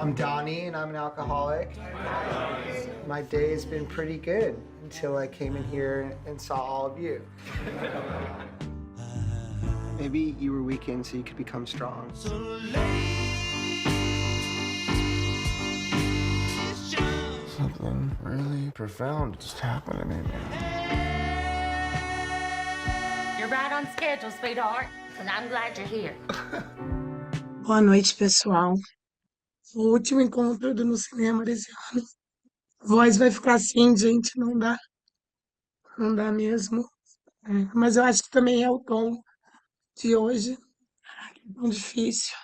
I'm Donnie and I'm an alcoholic. My day has been pretty good until I came in here and saw all of you. Maybe you were weakened so you could become strong. Something really profound just happened to me, man. You're right on schedule, sweetheart, and I'm glad you're here. Boa noite, pessoal. O último encontro do No Cinema desse ano. A voz vai ficar assim, gente, não dá mesmo. Mas eu acho que também é o tom de hoje, tão difícil.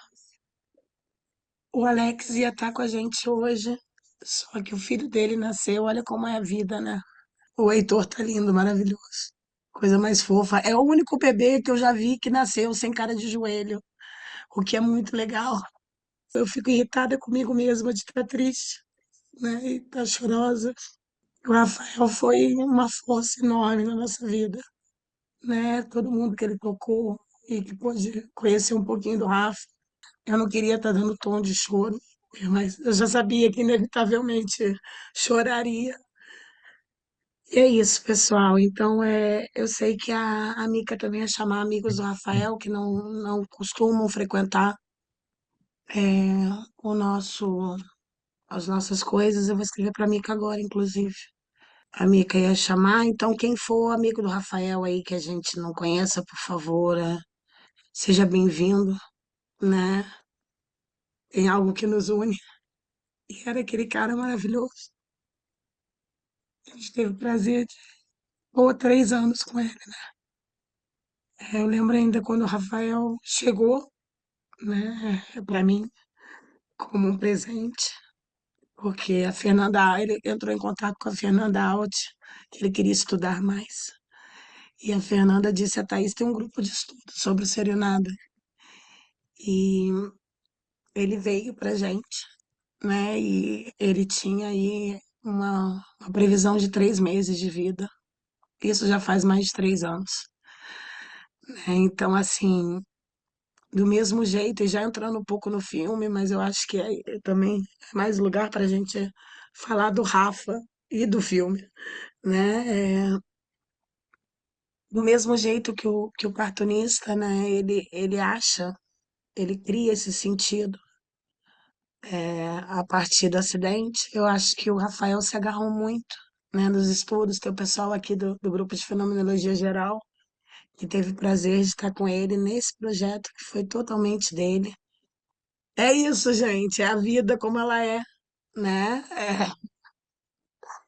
O Alex ia estar com a gente hoje, só que o filho dele nasceu, olha como é a vida, né? O Heitor tá lindo, maravilhoso. Coisa mais fofa. É o único bebê que eu já vi que nasceu sem cara de joelho, o que é muito legal. Eu fico irritada comigo mesma de estar triste, né? E estar chorosa. O Rafael foi uma força enorme na nossa vida, né? Todo mundo que ele tocou e que pôde conhecer um pouquinho do Rafa. Eu não queria estar dando tom de choro, mas eu já sabia que inevitavelmente choraria. E é isso, pessoal. Então, eu sei que a Mica também ia chamar amigos do Rafael, que não costumam frequentar o nosso, as nossas coisas. Eu vou escrever para a Mica agora, inclusive. A Mica ia chamar, então quem for amigo do Rafael aí que a gente não conheça, por favor, seja bem-vindo, né? Tem algo que nos une. E era aquele cara maravilhoso. A gente teve o prazer de 3 anos com ele, né? Eu lembro ainda quando o Rafael chegou, né, para mim, como um presente, porque ele entrou em contato com a Fernanda Alt, que ele queria estudar mais. E a Fernanda disse: a Thaís tem um grupo de estudo sobre o Serenada. E ele veio pra gente, né? E ele tinha aí uma previsão de 3 meses de vida. Isso já faz mais de 3 anos, né? Então, assim, do mesmo jeito, e já entrando um pouco no filme, mas eu acho que também é mais lugar para a gente falar do Rafa e do filme, né? Do mesmo jeito que o cartunista, né? Ele cria esse sentido a partir do acidente. Eu acho que o Rafael se agarrou muito, né, nos estudos. Tem o pessoal aqui do grupo de Fenomenologia Geral, que teve o prazer de estar com ele nesse projeto que foi totalmente dele. É isso, gente, é a vida como ela é, né?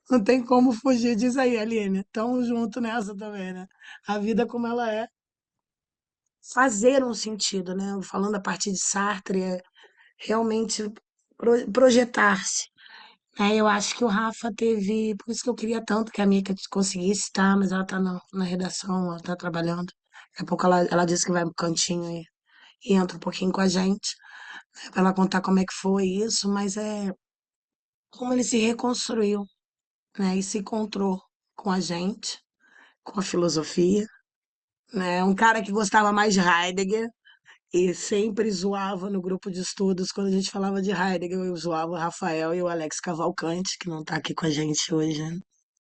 Não tem como fugir disso aí, Aline. Tamo junto nessa também, né? A vida como ela é. Fazer um sentido, né? Falando a partir de Sartre, é realmente projetar-se. Eu acho que o Rafa teve. Por isso que eu queria tanto que a Mica conseguisse estar, mas ela tá na redação, ela tá trabalhando. Daqui a pouco ela disse que vai pro cantinho e entra um pouquinho com a gente, né, para ela contar como é que foi isso, mas é como ele se reconstruiu, né, e se encontrou com a gente, com a filosofia, né? Um cara que gostava mais de Heidegger e sempre zoava no grupo de estudos quando a gente falava de Heidegger, eu zoava o Rafael e o Alex Cavalcante, que não está aqui com a gente hoje, né?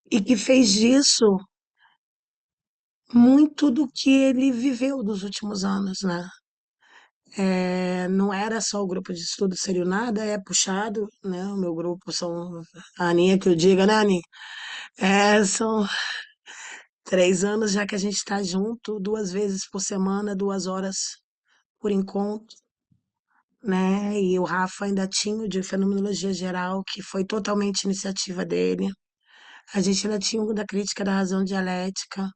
E que fez disso muito do que ele viveu dos últimos anos, né? Não era só o grupo de estudo Serio Nada, é puxado, né? O meu grupo são a Aninha que eu diga, né, Aninha? São 3 anos já que a gente está junto, 2 vezes por semana, 2 horas por encontro, né? E o Rafa ainda tinha o de Fenomenologia Geral, que foi totalmente iniciativa dele. A gente ainda tinha o da crítica da razão dialética,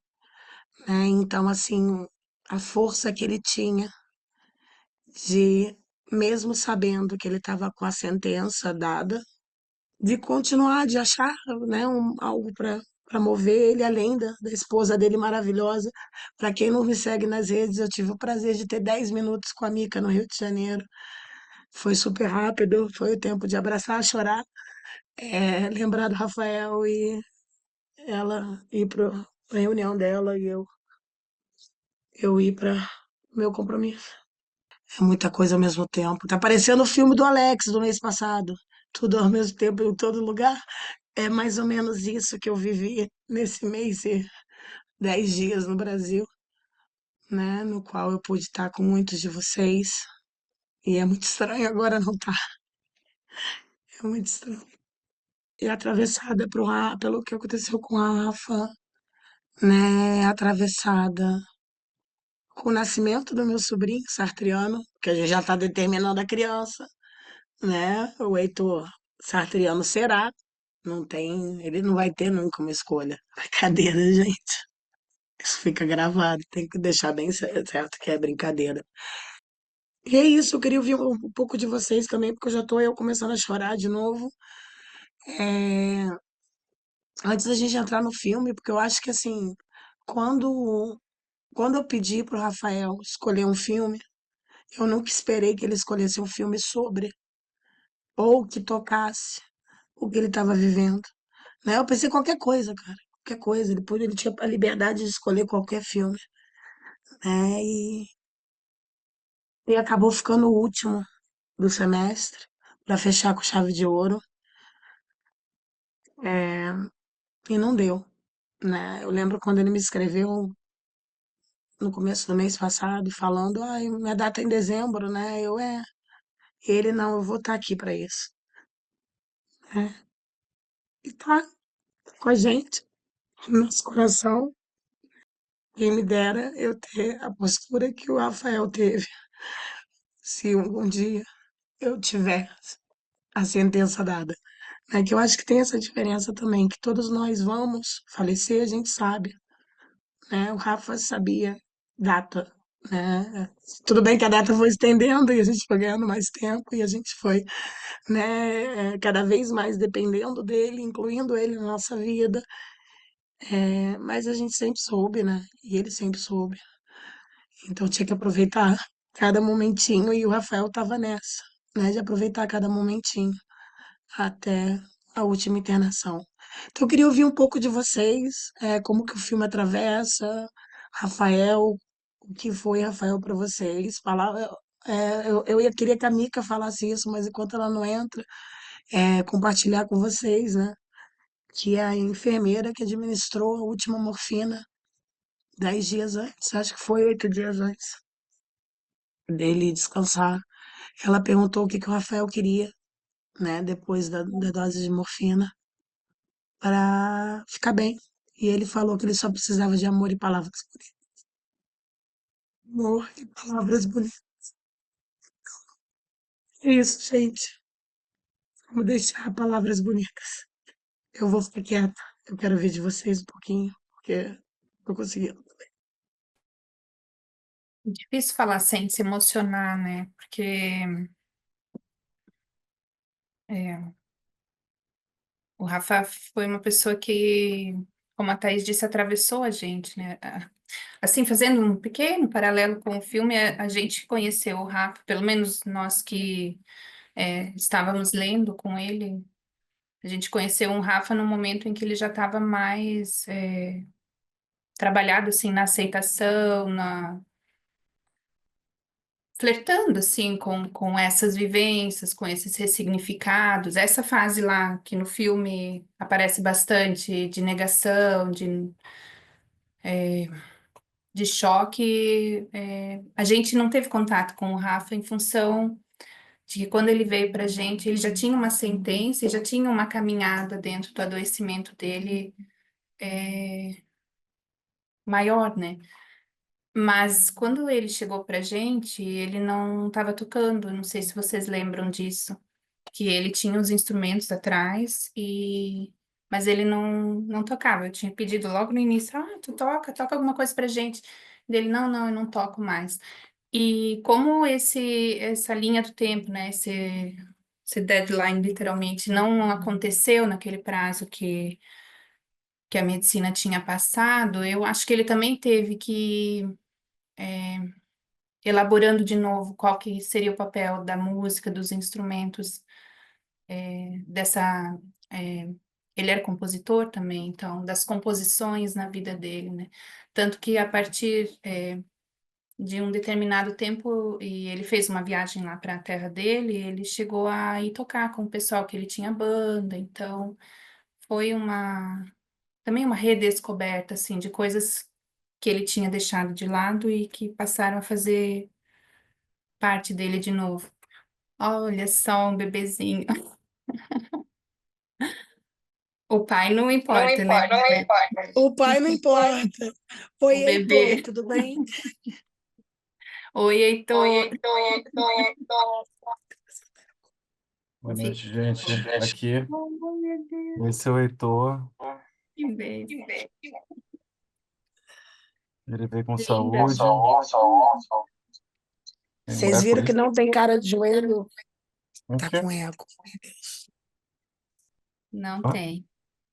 né? Então, assim, a força que ele tinha de, mesmo sabendo que ele estava com a sentença dada, de continuar, de achar, né, algo para mover ele, além da esposa dele maravilhosa. Para quem não me segue nas redes, eu tive o prazer de ter 10 minutos com a Mica no Rio de Janeiro. Foi super rápido, foi o tempo de abraçar, chorar, lembrar do Rafael e ela ir para a reunião dela e eu ir para o meu compromisso. É muita coisa ao mesmo tempo. Tá parecendo o filme do Alex do mês passado. Tudo ao mesmo tempo em todo lugar. É mais ou menos isso que eu vivi nesse mês e 10 dias no Brasil, né? No qual eu pude estar com muitos de vocês. E é muito estranho agora não estar. É muito estranho. E atravessada pelo que aconteceu com a Rafa, né? Atravessada com o nascimento do meu sobrinho sartriano, que a gente já está determinando a criança, né? O Heitor sartriano será. Não tem, ele não vai ter nunca uma escolha. Brincadeira, gente. Isso fica gravado, tem que deixar bem certo que é brincadeira. E é isso, eu queria ouvir um pouco de vocês também, porque eu já tô eu começando a chorar de novo. É, antes da gente entrar no filme, porque eu acho que assim, quando, quando eu pedi pro Rafael escolher um filme, eu nunca esperei que ele escolhesse um filme sobre, ou que tocasse o que ele estava vivendo, né? Eu pensei qualquer coisa, cara, qualquer coisa. Ele tinha a liberdade de escolher qualquer filme, né? E acabou ficando o último do semestre para fechar com chave de ouro, é, e não deu, né? Eu lembro quando ele me escreveu no começo do mês passado, falando, ai, minha data é em dezembro, né? Ele não, eu vou estar aqui para isso, né? E tá com a gente, no nosso coração. Quem me dera eu ter a postura que o Rafael teve, se um dia eu tiver a sentença dada. É que eu acho que tem essa diferença também, que todos nós vamos falecer, a gente sabe, né? O Rafa sabia data, né? Tudo bem que a data foi estendendo e a gente foi ganhando mais tempo e a gente foi, né, cada vez mais dependendo dele, incluindo ele na nossa vida. Mas a gente sempre soube, né? E ele sempre soube. Então tinha que aproveitar cada momentinho e o Rafael estava nessa, né? De aproveitar cada momentinho até a última internação. Então eu queria ouvir um pouco de vocês, como que o filme atravessa, Rafael, o que foi Rafael para vocês? Falar, queria que a Mica falasse isso, mas enquanto ela não entra, compartilhar com vocês, né? Que é a enfermeira que administrou a última morfina 10 dias antes, acho que foi 8 dias antes dele descansar. Ela perguntou o que que o Rafael queria, né, depois da dose de morfina, para ficar bem. E ele falou que ele só precisava de amor e palavras bonitas. Amor e palavras bonitas. É isso, gente. Vamos deixar palavras bonitas. Eu vou ficar quieta. Eu quero ver de vocês um pouquinho, porque não conseguindo. Difícil falar sem se emocionar, né? Porque é, o Rafa foi uma pessoa que, como a Thaís disse, atravessou a gente, né? Assim, fazendo um pequeno paralelo com o filme, a gente conheceu o Rafa, pelo menos nós que estávamos lendo com ele, a gente conheceu o Rafa no momento em que ele já estava mais trabalhado, assim, na aceitação, flertando assim com essas vivências, com esses ressignificados, essa fase lá que no filme aparece bastante de negação, de choque, a gente não teve contato com o Rafa em função de que quando ele veio para a gente, ele já tinha uma sentença, e já tinha uma caminhada dentro do adoecimento dele maior, né? Mas quando ele chegou pra gente, ele não estava tocando, não sei se vocês lembram disso, que ele tinha os instrumentos atrás mas ele não tocava. Eu tinha pedido logo no início, tu toca alguma coisa pra gente. Dele, não, eu não toco mais. E como essa linha do tempo, né, esse deadline literalmente não aconteceu naquele prazo que a medicina tinha passado, eu acho que ele também teve que elaborando de novo qual que seria o papel da música, dos instrumentos, dessa. é, ele era compositor também, então, das composições na vida dele, né? Tanto que a partir de um determinado tempo, e ele fez uma viagem lá para a terra dele, ele chegou a ir tocar com o pessoal que ele tinha banda, então foi também uma redescoberta, assim, de coisas que ele tinha deixado de lado e que passaram a fazer parte dele de novo. Olha só um bebezinho. O pai não importa, né? O pai não importa. O Oi, Heitor, bebê. tudo bem? Oi, Heitor. Boa Fica- noite, gente. Aqui, Oh, meu Deus. esse é o Heitor. Que beijo. Ele veio com Linda. saúde. Tem Vocês eco viram aí? que não tem cara de joelho? O Tá quê? com eco. Não Hã? tem.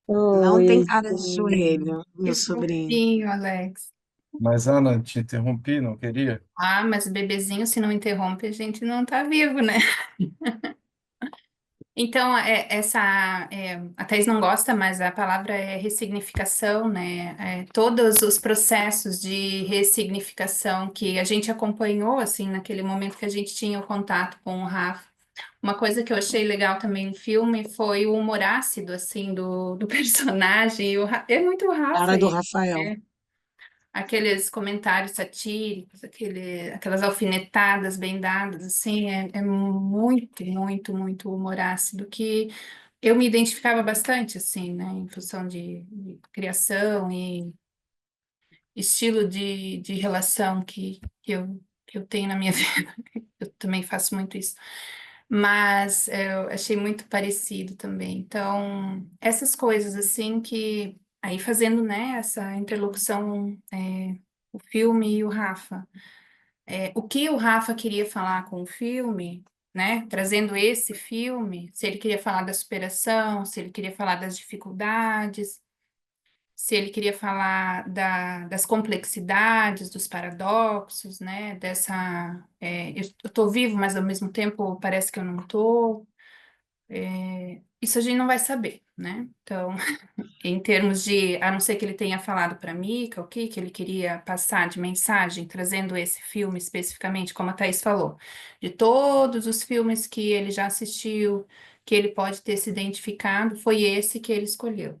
Não tem Oi, cara de joelho, Que meu sobrinho. fofinho, Alex. Mas, Ana, te interrompi, não queria? Ah, mas o bebezinho, se não interrompe, a gente não tá vivo, né? Então, a Thais não gosta, mas a palavra é ressignificação, né? Todos os processos de ressignificação que a gente acompanhou, assim, naquele momento que a gente tinha o contato com o Rafa. Uma coisa que eu achei legal também no filme foi o humor ácido, assim, do personagem. É muito o Cara Rafa, do Rafael. né? Aqueles comentários satíricos, aquelas alfinetadas bem dadas, assim, é muito, muito, muito humor ácido, que eu me identificava bastante, assim, né, em função de criação e estilo de relação que eu tenho na minha vida. Eu também faço muito isso. Mas eu achei muito parecido também. Então, essas coisas, assim, que aí fazendo, né, essa interlocução, o filme e o Rafa. O que o Rafa queria falar com o filme, né, trazendo esse filme, se ele queria falar da superação, se ele queria falar das dificuldades, se ele queria falar das complexidades, dos paradoxos, né, eu tô vivo, mas ao mesmo tempo parece que eu não tô. Isso a gente não vai saber, né? Então, em termos de, a não ser que ele tenha falado para Mika o que ele queria passar de mensagem, trazendo esse filme especificamente, como a Thaís falou, de todos os filmes que ele já assistiu, que ele pode ter se identificado, foi esse que ele escolheu.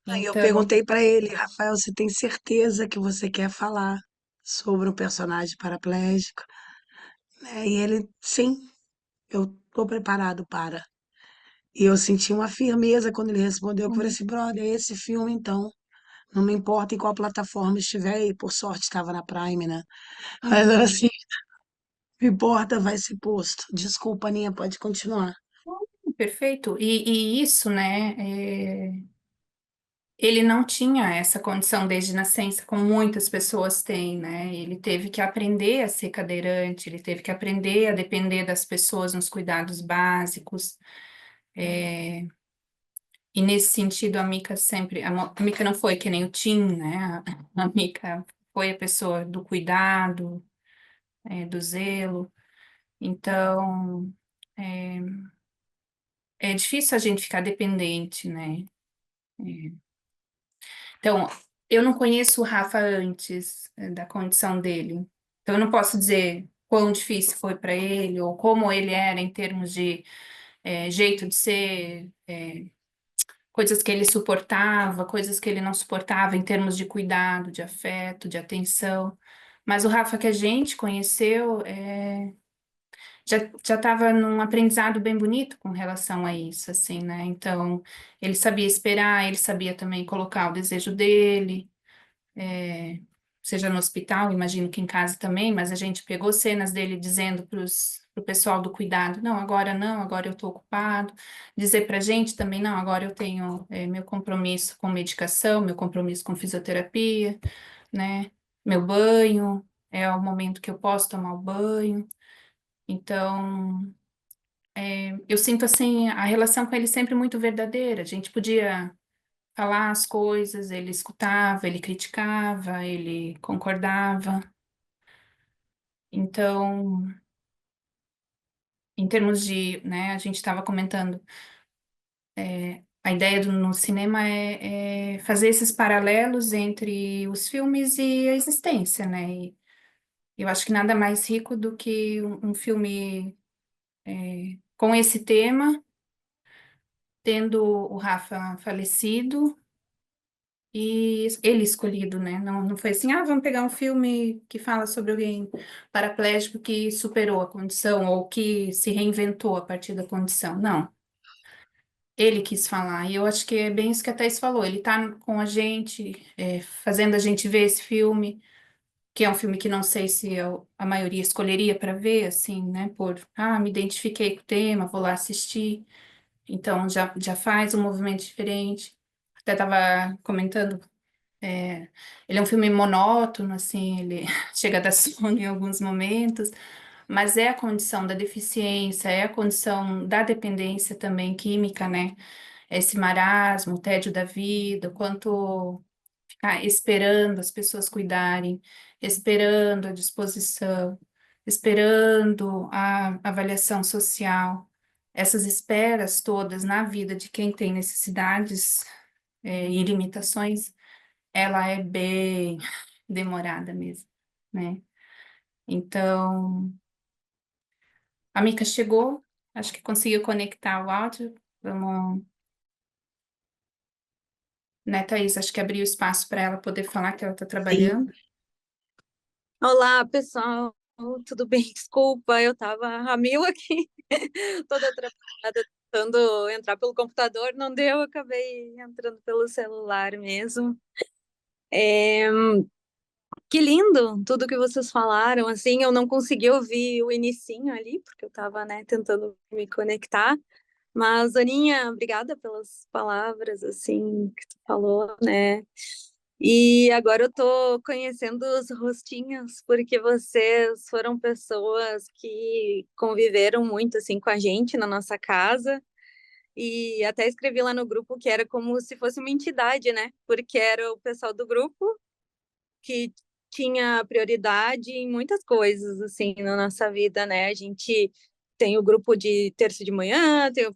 Aí eu Então, perguntei pra ele, Rafael, você tem certeza que você quer falar sobre um personagem paraplégico? E ele, sim, eu tô preparado para. E eu senti uma firmeza quando ele respondeu, que eu falei assim, brother, é esse filme então. Não me importa em qual plataforma estiver, e por sorte estava na Prime, né? Mas uhum. assim, não importa, vai ser posto. Desculpa, Aninha, pode continuar. Perfeito. E isso, né? Ele não tinha essa condição desde nascença, como muitas pessoas têm, né? Ele teve que aprender a ser cadeirante, ele teve que aprender a depender das pessoas nos cuidados básicos. E nesse sentido, a Mica sempre. A Mica não foi que nem o Tim, né? A Mica foi a pessoa do cuidado, do zelo. Então, é, é difícil a gente ficar dependente, né? Então, eu não conheço o Rafa antes, da condição dele. Então, eu não posso dizer quão difícil foi para ele ou como ele era em termos de jeito de ser, coisas que ele suportava, coisas que ele não suportava em termos de cuidado, de afeto, de atenção. Mas o Rafa que a gente conheceu já estava num aprendizado bem bonito com relação a isso, assim, né? Então, ele sabia esperar, ele sabia também colocar o desejo dele, seja no hospital, imagino que em casa também, mas a gente pegou cenas dele dizendo para o pessoal do cuidado, não, agora eu estou ocupado. Dizer para a gente também, não, agora eu tenho meu compromisso com medicação, meu compromisso com fisioterapia, né? Meu banho, é o momento que eu posso tomar o banho. Então, eu sinto assim, a relação com ele sempre muito verdadeira. A gente podia falar as coisas, ele escutava, ele criticava, ele concordava. Então, em termos de, né, a gente estava comentando, a ideia no cinema é fazer esses paralelos entre os filmes e a existência, né? Eu acho que nada mais rico do que um filme com esse tema, tendo o Rafa falecido e ele escolhido, né? Não foi assim, vamos pegar um filme que fala sobre alguém paraplégico que superou a condição ou que se reinventou a partir da condição. Não. Ele quis falar, e eu acho que é bem isso que a Thaís falou. Ele tá com a gente, fazendo a gente ver esse filme, que é um filme que não sei se a maioria escolheria para ver, assim, né? Me identifiquei com o tema, vou lá assistir. Então já faz um movimento diferente. Até estava comentando, é, ele é um filme monótono, assim, ele chega a dar sono em alguns momentos, mas é a condição da deficiência, é a condição da dependência também química, né? Esse marasmo, o tédio da vida, o quanto ficar esperando as pessoas cuidarem, esperando a disposição, esperando a avaliação social. Essas esperas todas na vida de quem tem necessidades, e limitações, ela é bem demorada mesmo, né? Então, a Mica chegou, acho que conseguiu conectar o áudio. Vamos, né, Thaís? Acho que abriu espaço para ela poder falar que ela está Sim. trabalhando. Olá, pessoal, tudo bem? Desculpa, eu estava a mil aqui, toda atrapalhada, tentando entrar pelo computador, não deu, eu acabei entrando pelo celular mesmo. Que lindo tudo que vocês falaram, assim, eu não consegui ouvir o inicinho ali, porque eu estava, né, tentando me conectar, mas, Aninha, obrigada pelas palavras, assim, que tu falou, né? E agora eu tô conhecendo os rostinhos, porque vocês foram pessoas que conviveram muito, assim, com a gente na nossa casa, e até escrevi lá no grupo que era como se fosse uma entidade, né? Porque era o pessoal do grupo que tinha prioridade em muitas coisas, assim, na nossa vida, né? A gente tem o grupo de terça de manhã, tem o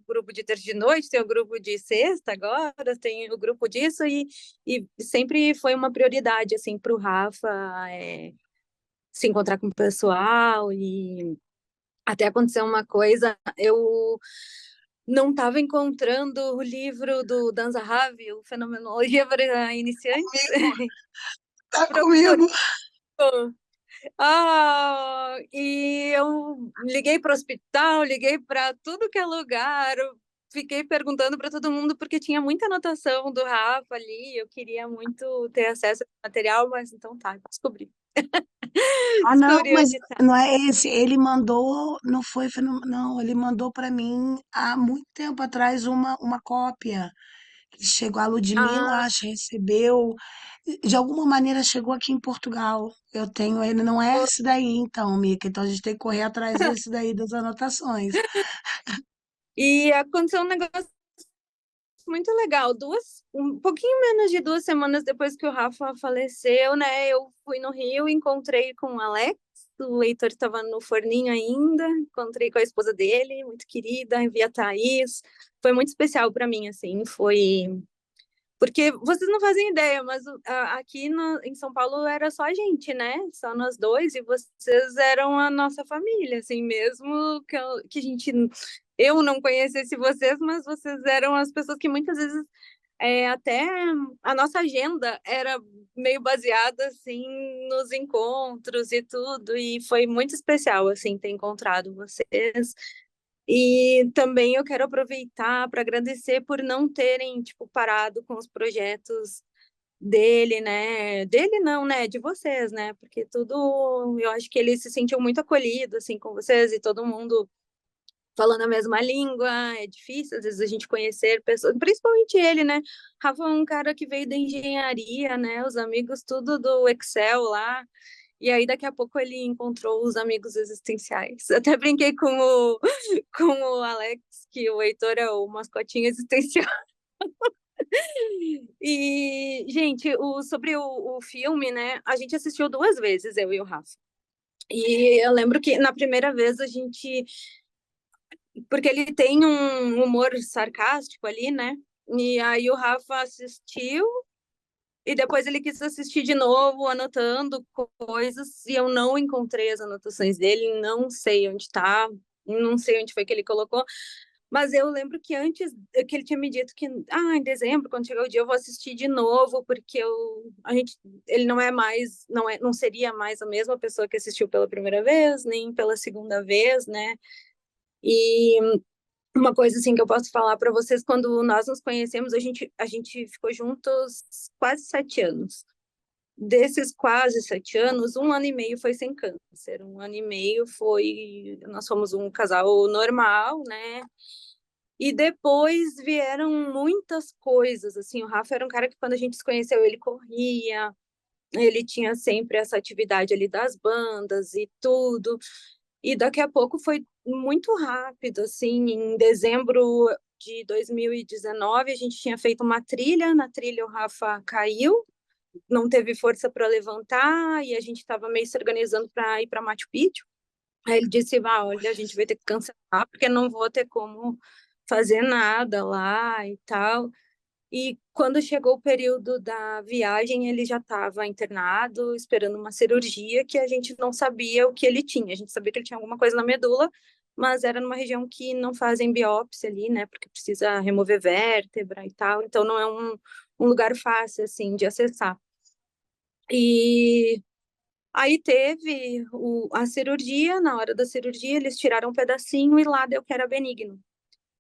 grupo de terça de noite, tem o grupo de sexta agora, tem o grupo disso, e sempre foi uma prioridade, assim, para o Rafa se encontrar com o pessoal, e até aconteceu uma coisa, eu não estava encontrando o livro do Dan Zahavi, o Fenomenologia para Iniciantes. Tá Procurei. comigo. E eu liguei para o hospital, liguei para tudo que é lugar, eu fiquei perguntando para todo mundo porque tinha muita anotação do Rafa ali, eu queria muito ter acesso ao material, mas então tá, descobri. Ah, não, Descobri mas onde tá. não é esse. Ele mandou, não foi, não, ele mandou para mim há muito tempo atrás uma cópia. Chegou a Ludmilla, Ah, acho, recebeu. De alguma maneira chegou aqui em Portugal. Eu tenho ele, não é esse daí, então, Mica. Então a gente tem que correr atrás desse daí das anotações. e aconteceu um negócio muito legal. Um pouquinho menos de 2 semanas depois que o Rafa faleceu, né? Eu fui no Rio, encontrei com o Alex, o Heitor estava no forninho ainda, encontrei com a esposa dele, muito querida, vi a Thaís. Foi muito especial para mim, assim, foi porque vocês não fazem ideia, mas aqui em São Paulo era só a gente, né? Só nós dois, e vocês eram a nossa família, assim, mesmo que a gente. Eu não conhecesse vocês, mas vocês eram as pessoas que muitas vezes até a nossa agenda era meio baseada assim nos encontros e tudo, e foi muito especial assim ter encontrado vocês. E também eu quero aproveitar para agradecer por não terem, tipo, parado com os projetos dele, né? Dele não, né? De vocês, né? Porque tudo, eu acho que ele se sentiu muito acolhido, assim, com vocês e todo mundo falando a mesma língua. É difícil, às vezes, a gente conhecer pessoas, principalmente ele, né? Rafa é um cara que veio da engenharia, né? Os amigos tudo do Excel lá. E aí, daqui a pouco, ele encontrou os amigos existenciais. Até brinquei com o Alex, que o Heitor é o mascotinho existencial. E, gente, sobre o filme, né? A gente assistiu 2 vezes, eu e o Rafa. E eu lembro que na primeira vez a gente. Porque ele tem um humor sarcástico ali, né? E aí o Rafa assistiu E depois ele quis assistir de novo, anotando coisas, e eu não encontrei as anotações dele, não sei onde tá, não sei onde foi que ele colocou, mas eu lembro que antes que ele tinha me dito que em dezembro, quando chegar o dia, eu vou assistir de novo, porque ele não é mais, não seria mais a mesma pessoa que assistiu pela primeira vez, nem pela segunda vez, né? E uma coisa assim que eu posso falar para vocês, quando nós nos conhecemos, a gente ficou juntos quase 7 anos. Desses quase 7 anos, 1 ano e meio foi sem câncer. 1 ano e meio nós fomos um casal normal, né? E depois vieram muitas coisas, assim, o Rafa era um cara que quando a gente se conheceu, ele corria, ele tinha sempre essa atividade ali das bandas e tudo. E daqui a pouco foi muito rápido, assim, em dezembro de 2019, a gente tinha feito uma trilha, na trilha o Rafa caiu, não teve força para levantar, e a gente estava meio se organizando para ir para Machu Picchu. Aí ele disse, olha, a gente vai ter que cancelar, porque não vou ter como fazer nada lá e tal. E quando chegou o período da viagem, ele já estava internado, esperando uma cirurgia que a gente não sabia o que ele tinha. A gente sabia que ele tinha alguma coisa na medula, mas era numa região que não fazem biópsia ali, né? Porque precisa remover vértebra e tal. Então não é um lugar fácil, assim, de acessar. E aí teve a cirurgia. Na hora da cirurgia, eles tiraram um pedacinho e lá deu que era benigno.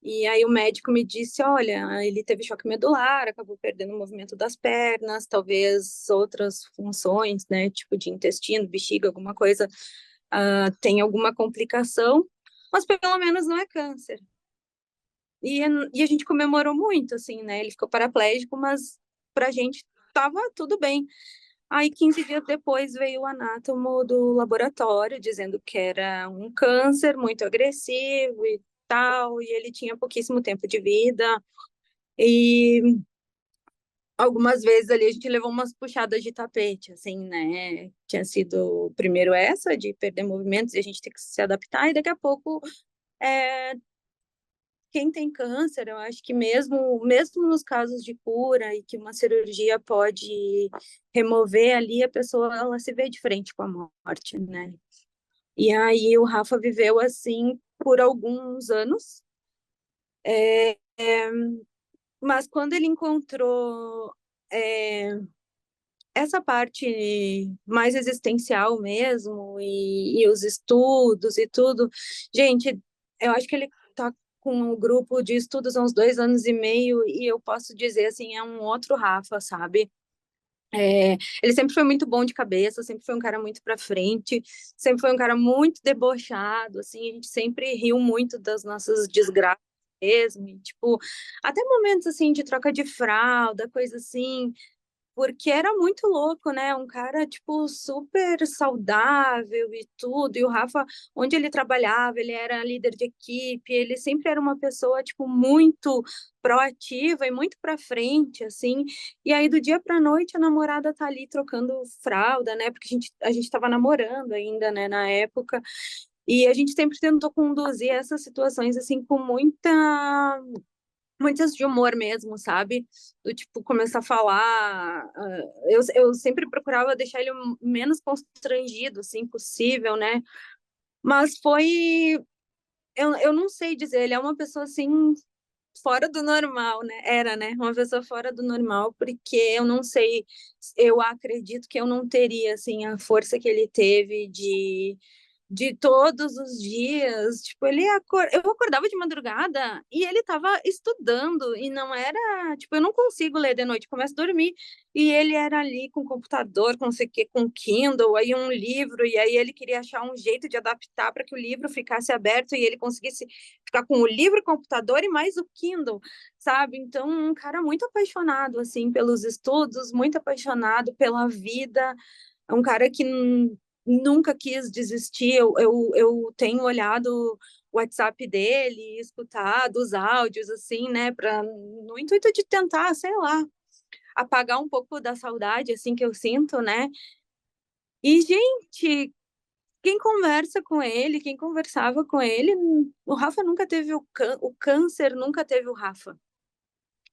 E aí o médico me disse, olha, ele teve choque medular, acabou perdendo o movimento das pernas, talvez outras funções, né, tipo de intestino, bexiga, alguma coisa, tem alguma complicação, mas pelo menos não é câncer. E a gente comemorou muito, assim, né, ele ficou paraplégico, mas pra gente tava tudo bem. Aí, 15 dias depois, veio o anátomo do laboratório, dizendo que era um câncer muito agressivo e tal, e ele tinha pouquíssimo tempo de vida. E algumas vezes ali a gente levou umas puxadas de tapete, assim, né? Tinha sido primeiro essa, de perder movimentos e a gente ter que se adaptar, e daqui a pouco, é, quem tem câncer, eu acho que mesmo nos casos de cura e que uma cirurgia pode remover ali, a pessoa ela se vê de frente com a morte, né? E aí o Rafa viveu assim por alguns anos, mas quando ele encontrou essa parte mais existencial mesmo e os estudos e tudo, gente, eu acho que ele tá com um grupo de estudos há uns 2 anos e meio e eu posso dizer assim, é um outro Rafa, sabe? Ele sempre foi muito bom de cabeça, sempre foi um cara muito pra frente, sempre foi um cara muito debochado, assim, a gente sempre riu muito das nossas desgraças mesmo, e, tipo, até momentos assim de troca de fralda, coisa assim, porque era muito louco, né? Um cara, tipo, super saudável e tudo. E o Rafa, onde ele trabalhava, ele era líder de equipe, ele sempre era uma pessoa, tipo, muito proativa e muito pra frente, assim. E aí, do dia pra noite, a namorada tá ali trocando fralda, né? Porque a gente tava namorando ainda, né, na época. E a gente sempre tentou conduzir essas situações, assim, com muitas de humor mesmo, sabe? Do tipo, começar a falar. Eu sempre procurava deixar ele o menos constrangido, assim, possível, né? Mas foi. Eu não sei dizer, ele é uma pessoa assim. Fora do normal, né? Era, né? Uma pessoa fora do normal, porque eu não sei, eu acredito que eu não teria, assim, a força que ele teve de todos os dias, tipo, eu acordava de madrugada e ele estava estudando e não era, tipo, eu não consigo ler de noite, começo a dormir e ele era ali com computador, com não sei o que, com Kindle, aí um livro e aí ele queria achar um jeito de adaptar para que o livro ficasse aberto e ele conseguisse ficar com o livro, o computador e mais o Kindle, sabe? Então, um cara muito apaixonado assim pelos estudos, muito apaixonado pela vida, é um cara que nunca quis desistir. Eu tenho olhado o WhatsApp dele, escutado os áudios, assim, né, no intuito de tentar, sei lá, apagar um pouco da saudade, assim, que eu sinto, né? E, gente, quem conversa com ele, quem conversava com ele, o Rafa nunca teve o câncer, nunca teve o Rafa.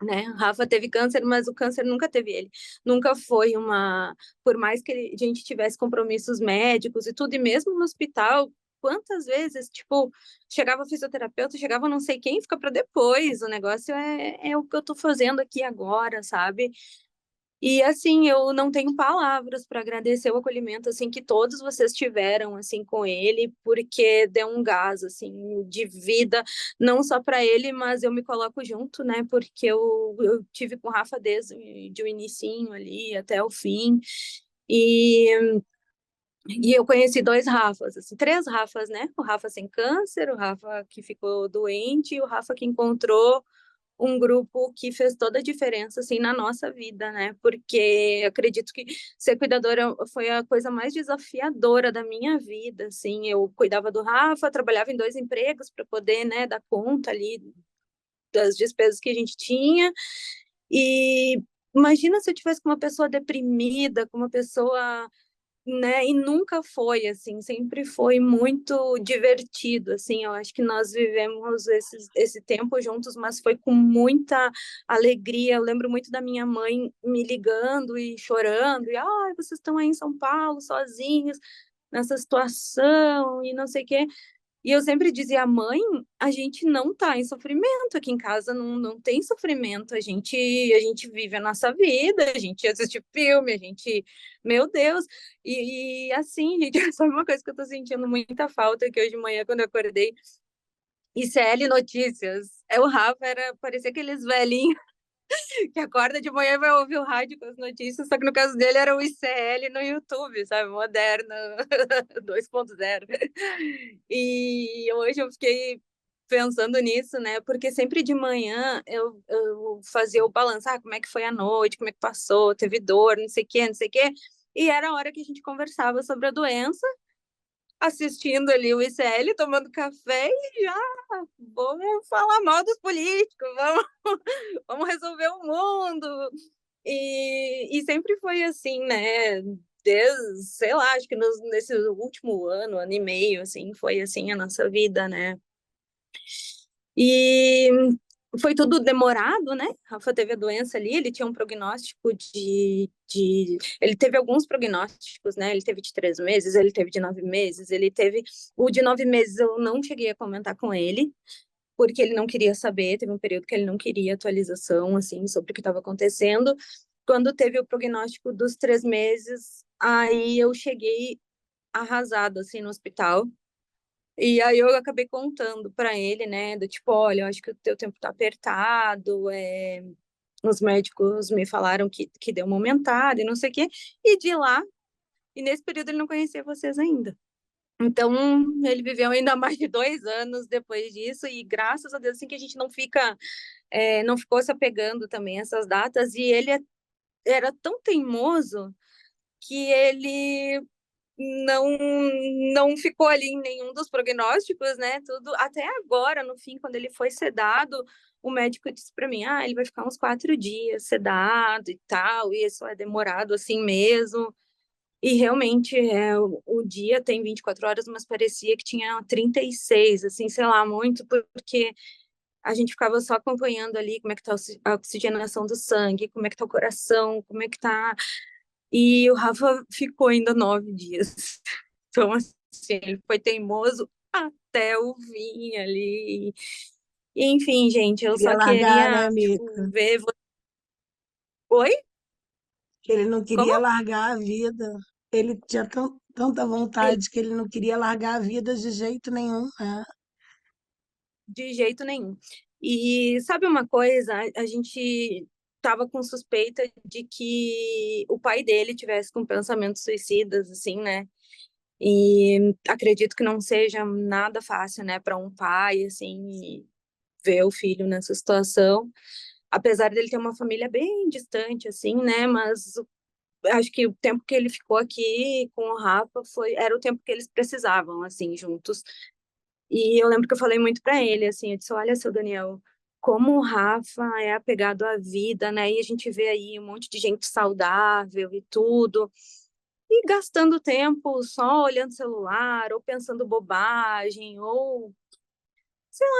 né? O Rafa teve câncer, mas o câncer nunca teve ele. Nunca foi uma... Por mais que a gente tivesse compromissos médicos e tudo, e mesmo no hospital, quantas vezes, tipo, chegava o fisioterapeuta, chegava não sei quem, fica para depois. O negócio é o que eu tô fazendo aqui agora, sabe? E assim, eu não tenho palavras para agradecer o acolhimento assim que todos vocês tiveram assim com ele, porque deu um gás assim de vida, não só para ele, mas eu me coloco junto, né? Porque eu tive com o Rafa desde o inicinho ali até o fim. E e eu conheci dois Rafas, assim, três Rafas, né? O Rafa sem câncer, o Rafa que ficou doente e o Rafa que encontrou um grupo que fez toda a diferença assim na nossa vida, né? Porque acredito que ser cuidadora foi a coisa mais desafiadora da minha vida, assim. Eu cuidava do Rafa, trabalhava em dois empregos para poder, né, dar conta ali das despesas que a gente tinha. E imagina se eu tivesse com uma pessoa deprimida, com uma pessoa, né? E nunca foi assim, sempre foi muito divertido, assim. Eu acho que nós vivemos esse tempo juntos, mas foi com muita alegria. Eu lembro muito da minha mãe me ligando e chorando, e vocês estão aí em São Paulo sozinhos nessa situação e não sei o quê. E eu sempre dizia, mãe, a gente não tá em sofrimento aqui em casa, não tem sofrimento, a gente vive a nossa vida, a gente assiste filme, a gente, meu Deus, e assim, gente, sabe uma coisa que eu tô sentindo muita falta, que hoje de manhã, quando eu acordei, ICL Notícias, o Rafa parecia aqueles velhinhos que acorda de manhã e vai ouvir o rádio com as notícias, só que no caso dele era o ICL no YouTube, sabe, moderno, 2.0. E hoje eu fiquei pensando nisso, né, porque sempre de manhã eu fazia o balanço, como é que foi a noite, como é que passou, teve dor, não sei o quê, não sei o quê, e era a hora que a gente conversava sobre a doença, assistindo ali o ICL, tomando café e já vamos falar mal dos políticos, vamos resolver o mundo. E sempre foi assim, né? Desde, sei lá, acho que nesse último ano e meio, assim, foi assim a nossa vida, né? E foi tudo demorado, né? Rafa teve a doença ali, ele tinha um prognóstico Ele teve alguns prognósticos, né? Ele teve de 3 meses, ele teve de 9 meses, ele teve... O de 9 meses eu não cheguei a comentar com ele, porque ele não queria saber, teve um período que ele não queria atualização, assim, sobre o que estava acontecendo. Quando teve o prognóstico dos 3 meses, aí eu cheguei arrasada, assim, no hospital, e aí eu acabei contando para ele, né, do tipo, olha, eu acho que o teu tempo tá apertado, os médicos me falaram que deu uma aumentada e não sei o quê, e de lá, e nesse período ele não conhecia vocês ainda. Então, ele viveu ainda mais de 2 anos depois disso, e graças a Deus, assim, que a gente não ficou se apegando também a essas datas, e ele era tão teimoso que ele não não ficou ali em nenhum dos prognósticos, né? Tudo até agora, no fim, quando ele foi sedado, o médico disse para mim, ele vai ficar uns 4 dias sedado e tal, e isso é demorado assim mesmo. E realmente o dia tem 24 horas, mas parecia que tinha 36, assim, sei lá, muito, porque a gente ficava só acompanhando ali como é que tá a oxigenação do sangue, como é que tá o coração, como é que tá. E o Rafa ficou ainda 9 dias. Então, assim, ele foi teimoso até o fim ali. E, enfim, gente, eu Queria só largar, né, queria, tipo, Mica? ver. Oi? Que ele não queria Como? largar a vida. Ele tinha tanta vontade que ele não queria largar a vida de jeito nenhum, né? De jeito nenhum. E sabe uma coisa? A gente tava com suspeita de que o pai dele tivesse com pensamentos suicidas, assim, né? E acredito que não seja nada fácil, né, para um pai, assim, ver o filho nessa situação. Apesar dele ter uma família bem distante, assim, né? Mas acho que o tempo que ele ficou aqui com o Rafa era o tempo que eles precisavam, assim, juntos. E eu lembro que eu falei muito para ele, assim, eu disse, olha, seu Daniel, como o Rafa é apegado à vida, né? E a gente vê aí um monte de gente saudável e tudo, e gastando tempo só olhando celular, ou pensando bobagem, ou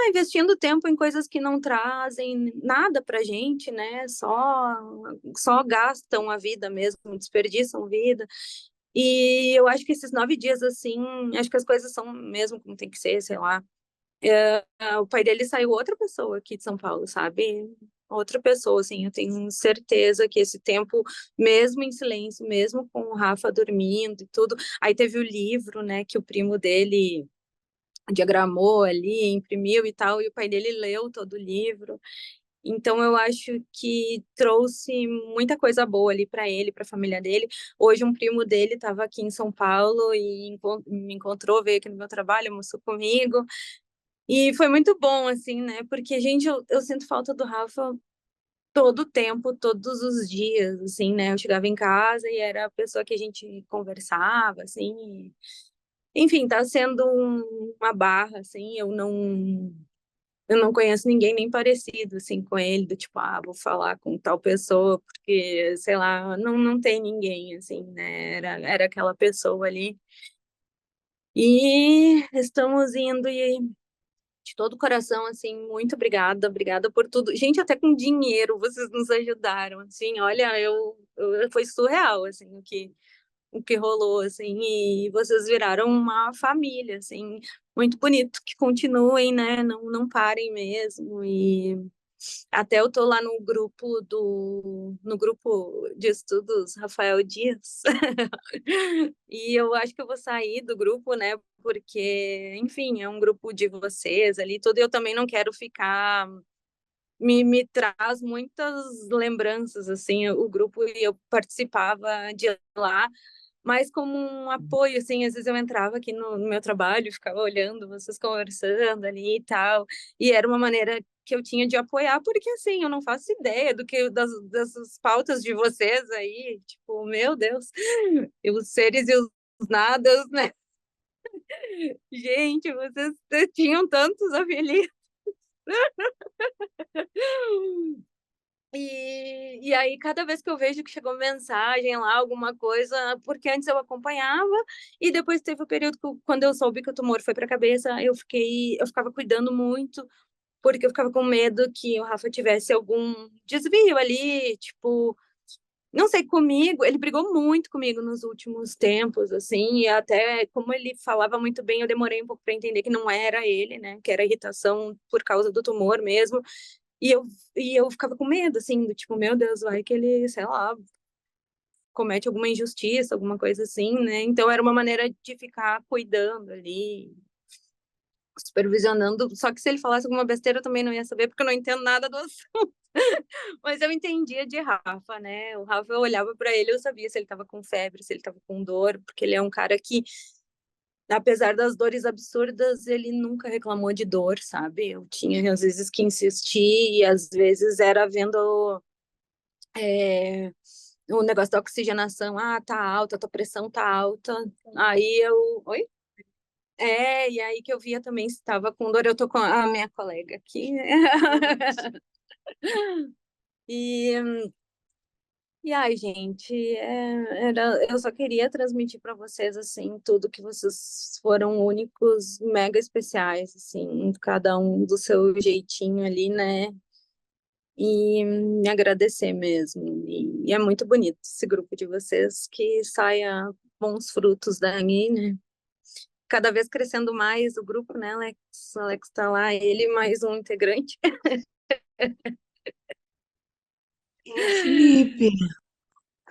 investindo tempo em coisas que não trazem nada pra gente, né? Só gastam a vida mesmo, desperdiçam vida. E eu acho que esses 9 dias, assim, acho que as coisas são mesmo como tem que ser, sei lá. O pai dele saiu outra pessoa aqui de São Paulo, sabe? Outra pessoa, assim, eu tenho certeza que esse tempo, mesmo em silêncio, mesmo com o Rafa dormindo e tudo, aí teve o livro, né, que o primo dele diagramou ali, imprimiu e tal, e o pai dele leu todo o livro. Então eu acho que trouxe muita coisa boa ali para ele, para a família dele. Hoje um primo dele estava aqui em São Paulo e me encontrou, veio aqui no meu trabalho, almoçou comigo. E foi muito bom, assim, né? Porque, gente, eu sinto falta do Rafa todo o tempo, todos os dias, assim, né? Eu chegava em casa e era a pessoa que a gente conversava, assim. Enfim, tá sendo uma barra, assim. Eu não conheço ninguém nem parecido, assim, com ele, do tipo, vou falar com tal pessoa, porque, sei lá, não tem ninguém, assim, né? Era aquela pessoa ali. E estamos indo e de todo o coração, assim, muito obrigada por tudo. Gente, até com dinheiro vocês nos ajudaram, assim, olha, foi surreal, assim, o que rolou, assim, e vocês viraram uma família, assim, muito bonito, que continuem, né, não parem mesmo, e até eu tô lá no grupo de estudos Rafael Dias, e eu acho que eu vou sair do grupo, né, porque, enfim, é um grupo de vocês ali, tudo, e eu também não quero ficar, me traz muitas lembranças, assim, o grupo, e eu participava de lá, mas como um apoio, assim, às vezes eu entrava aqui no meu trabalho e ficava olhando vocês conversando ali e tal, e era uma maneira que eu tinha de apoiar, porque, assim, eu não faço ideia dessas pautas de vocês aí, tipo, meu Deus, e os seres e os nadas, né? Gente, vocês tinham tantos apelidos. E aí, cada vez que eu vejo que chegou mensagem lá, alguma coisa, porque antes eu acompanhava, e depois teve o período quando eu soube que o tumor foi para a cabeça, eu ficava cuidando muito, porque eu ficava com medo que o Rafa tivesse algum desvio ali, tipo, não sei, comigo, ele brigou muito comigo nos últimos tempos, assim, e até como ele falava muito bem, eu demorei um pouco para entender que não era ele, né, que era irritação por causa do tumor mesmo, e eu ficava com medo, assim, do tipo, meu Deus, vai que ele, sei lá, comete alguma injustiça, alguma coisa assim, né? Então era uma maneira de ficar cuidando ali, supervisionando. Só que se ele falasse alguma besteira, eu também não ia saber, porque eu não entendo nada do assunto. Mas eu entendia de Rafa, né? O Rafa, eu olhava para ele, eu sabia se ele estava com febre, se ele estava com dor, porque ele é um cara que, apesar das dores absurdas, ele nunca reclamou de dor, sabe? Eu tinha às vezes que insistir, e às vezes era vendo o negócio da oxigenação, tá alta, tua pressão tá alta. Aí eu, oi? E aí que eu via também se estava com dor, eu tô com a minha colega aqui. E, ai, gente, eu só queria transmitir para vocês, assim, tudo que vocês foram únicos, mega especiais, assim, cada um do seu jeitinho ali, né? E me agradecer mesmo. E é muito bonito esse grupo de vocês, que saia bons frutos daí, né? Cada vez crescendo mais o grupo, né, Alex? O Alex tá lá, ele mais um integrante. E o Felipe.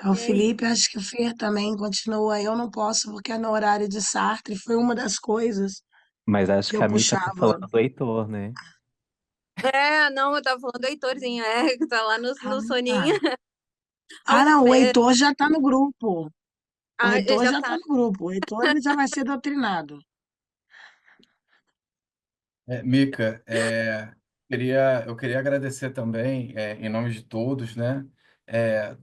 O Felipe, acho que o Fer também continua. Eu não posso porque é no horário de Sartre. Foi uma das coisas Mas acho que que eu a Mica tá puxava. falando do Heitor, né? Não, eu tava falando do Heitorzinho, que tá lá no soninho. Ah, O não, o Fer, Heitor já tá no grupo. O Heitor já já tá tá. no grupo. O Heitor ele já vai ser doutrinado. Mica, eu queria agradecer também, em nome de todos, né?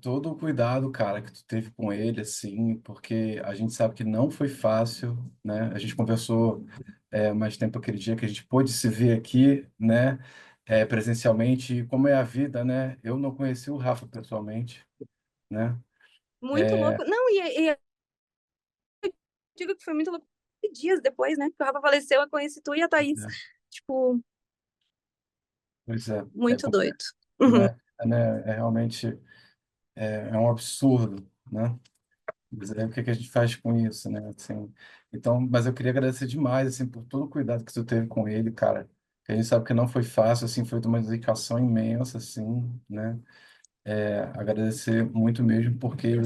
Todo o cuidado, cara, que tu teve com ele, assim, porque a gente sabe que não foi fácil, né? A gente conversou, mais tempo aquele dia que a gente pôde se ver aqui, né? Presencialmente, e como é a vida, né? Eu não conheci o Rafa pessoalmente, né? Muito É, louco. Não, e eu digo que foi muito louco. Dias depois, né? Que o Rafa faleceu, eu conheci tu e a Thaís. Tipo. Pois é, Muito doido. Uhum. é realmente é um absurdo, né? Mas aí, o que que a gente faz com isso, né? Assim, então, mas eu queria agradecer demais, assim, por todo o cuidado que você teve com ele, cara. Que a gente sabe que não foi fácil, assim, foi de uma dedicação imensa, assim, né? Agradecer muito mesmo, porque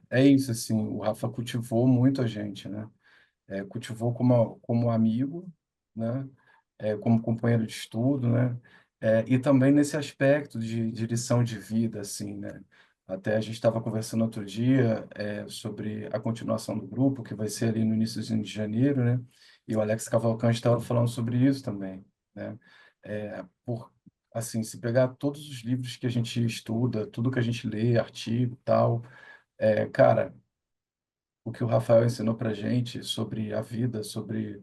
é isso, assim, o Rafa cultivou muito a gente, né? Cultivou como amigo, né? Como companheiro de estudo, né? E também nesse aspecto de lição de vida, assim, né? Até a gente estava conversando outro dia sobre a continuação do grupo, que vai ser ali no início de janeiro, né? E o Alex Cavalcante estava falando sobre isso também, né? Assim, se pegar todos os livros que a gente estuda, tudo que a gente lê, artigo, tal, cara, o que o Rafael ensinou para gente sobre a vida, sobre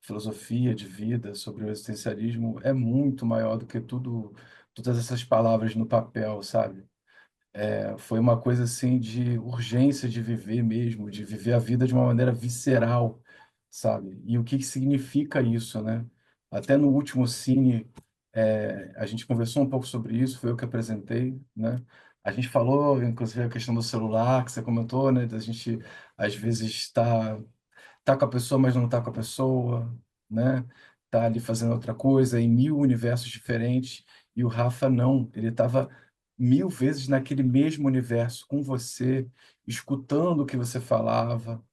filosofia de vida, sobre o existencialismo, é muito maior do que todas essas palavras no papel, sabe? Foi uma coisa assim de urgência de viver mesmo, de viver a vida de uma maneira visceral, sabe? E o que que significa isso, né? Até no último Cine, a gente conversou um pouco sobre isso, foi eu que apresentei, né? A gente falou, inclusive, a questão do celular, que você comentou, né? Da gente, às vezes, tá com a pessoa, mas não tá com a pessoa, né? Tá ali fazendo outra coisa, em mil universos diferentes. E o Rafa não, ele estava mil vezes naquele mesmo universo com você, escutando o que você falava,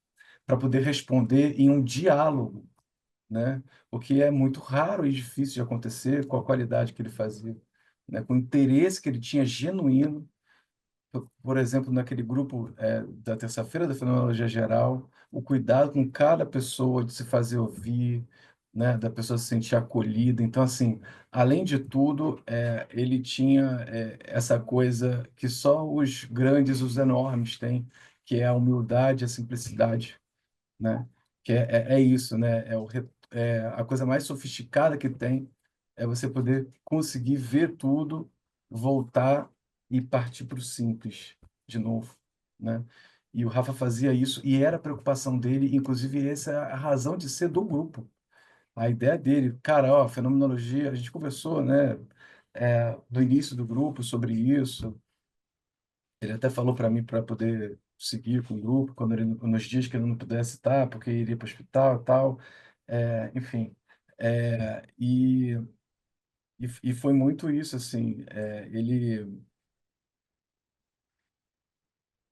para poder responder em um diálogo, né? O que é muito raro e difícil de acontecer com a qualidade que ele fazia, né? Com o interesse que ele tinha genuíno por exemplo, naquele grupo da terça-feira da Fenomenologia Geral, o cuidado com cada pessoa de se fazer ouvir, né, da pessoa se sentir acolhida. Então, assim, além de tudo, ele tinha essa coisa que só os grandes, os enormes têm, que é a humildade, a simplicidade, né? Que é isso, né? A coisa mais sofisticada que tem é você poder conseguir ver tudo, voltar e partir para o simples de novo, né? E o Rafa fazia isso e era a preocupação dele, inclusive essa é a razão de ser do grupo. A ideia dele, cara, ó, fenomenologia, a gente conversou, né, do início do grupo sobre isso. Ele até falou para mim para poder seguir com o grupo nos dias que ele não pudesse estar, porque iria para o hospital e tal. Enfim, e foi muito isso, assim.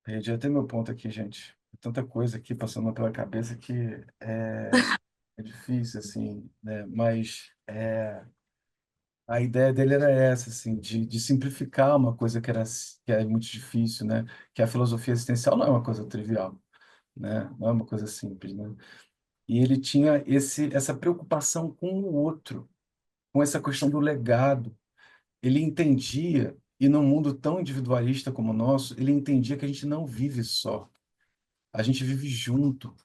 Perdi até meu ponto aqui, gente. Tanta coisa aqui passando pela cabeça que é difícil, assim, né? Mas a ideia dele era essa, assim, de simplificar uma coisa que é muito difícil, né? Que a filosofia existencial não é uma coisa trivial, né? Não é uma coisa simples, né? E ele tinha essa preocupação com o outro, com essa questão do legado. Ele entendia, e num mundo tão individualista como o nosso, ele entendia que a gente não vive só, a gente vive junto.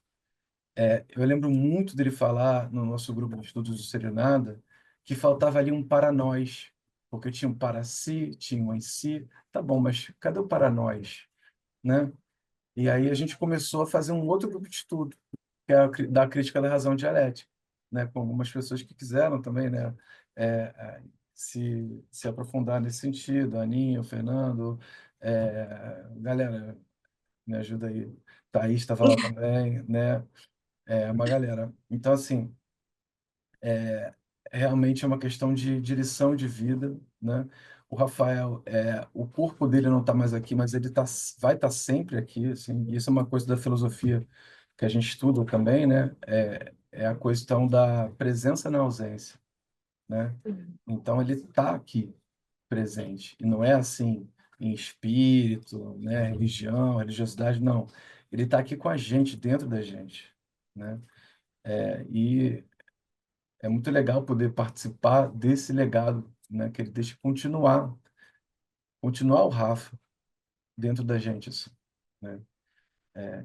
Eu lembro muito dele falar no nosso grupo de estudos do Serenada que faltava ali um para nós, porque tinha um para si, tinha um em si. Tá bom, mas cadê o para nós, né? E aí a gente começou a fazer um outro grupo de estudo, que é da crítica da razão dialética, né? Com algumas pessoas que quiseram também, né? É, é, se aprofundar nesse sentido, a Aninha, o Fernando, galera, me ajuda aí. Thaís estava lá também, né? Uma galera. Então, assim, é, realmente é uma questão de lição de vida, né? O Rafael, o corpo dele não está mais aqui, mas ele vai estar sempre aqui, assim. E isso é uma coisa da filosofia que a gente estuda também, né? É a questão da presença na ausência, né? Então ele está aqui presente e não é assim em espírito, né? Religião, religiosidade, não. Ele está aqui com a gente, dentro da gente, né? E é muito legal poder participar desse legado, né? Que ele deixa continuar o Rafa dentro da gente, assim, né?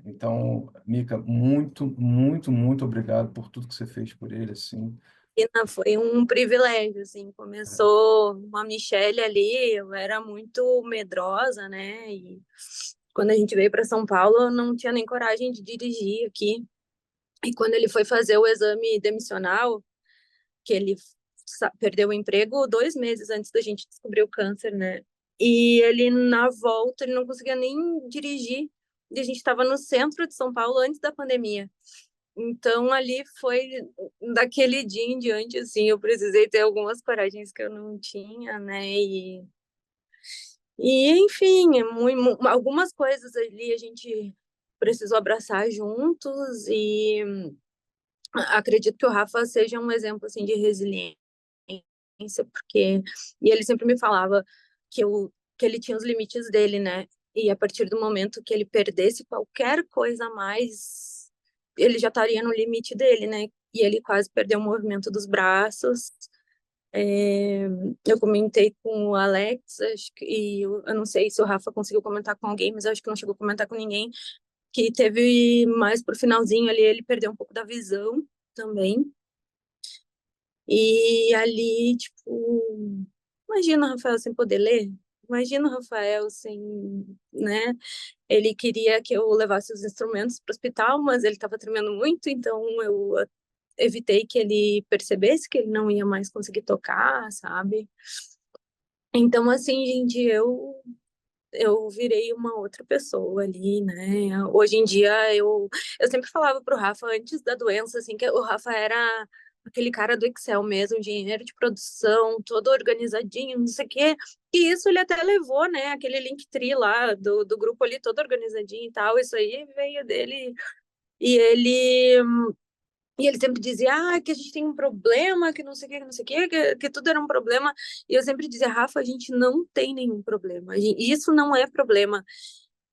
Então, Mica, muito, muito, muito obrigado por tudo que você fez por ele, assim. Menina, foi um privilégio, assim, começou uma Michelle ali, eu era muito medrosa, né, e quando a gente veio para São Paulo, eu não tinha nem coragem de dirigir aqui, e quando ele foi fazer o exame demissional, que ele perdeu o emprego 2 meses antes da gente descobrir o câncer, né? E ele, na volta, ele não conseguia nem dirigir. E a gente estava no centro de São Paulo antes da pandemia. Então, ali foi daquele dia em diante, assim, eu precisei ter algumas coragens que eu não tinha, né? Enfim, algumas coisas ali a gente precisou abraçar juntos e acredito que o Rafa seja um exemplo, assim, de resiliência, porque... E ele sempre me falava que ele tinha os limites dele, né? E a partir do momento que ele perdesse qualquer coisa a mais, ele já estaria no limite dele, né? E ele quase perdeu o movimento dos braços. Eu comentei com o Alex, e eu não sei se o Rafa conseguiu comentar com alguém, mas eu acho que não chegou a comentar com ninguém, que teve mais pro finalzinho ali, ele perdeu um pouco da visão também. E ali, tipo, imagina o Rafael sem poder ler, imagina o Rafael sem, né? Ele queria que eu levasse os instrumentos para o hospital, mas ele estava tremendo muito, então eu evitei que ele percebesse que ele não ia mais conseguir tocar, sabe? Então, assim, gente, eu virei uma outra pessoa ali, né? Hoje em dia, eu sempre falava pro Rafa, antes da doença, assim, que o Rafa era aquele cara do Excel mesmo, engenheiro de produção, todo organizadinho, não sei o quê. E isso ele até levou, né? Aquele Linktree lá do grupo ali, todo organizadinho e tal. Isso aí veio dele. E ele sempre dizia, que a gente tem um problema, que não sei o que, que não sei o que tudo era um problema. E eu sempre dizia, Rafa, a gente não tem nenhum problema. Isso não é problema.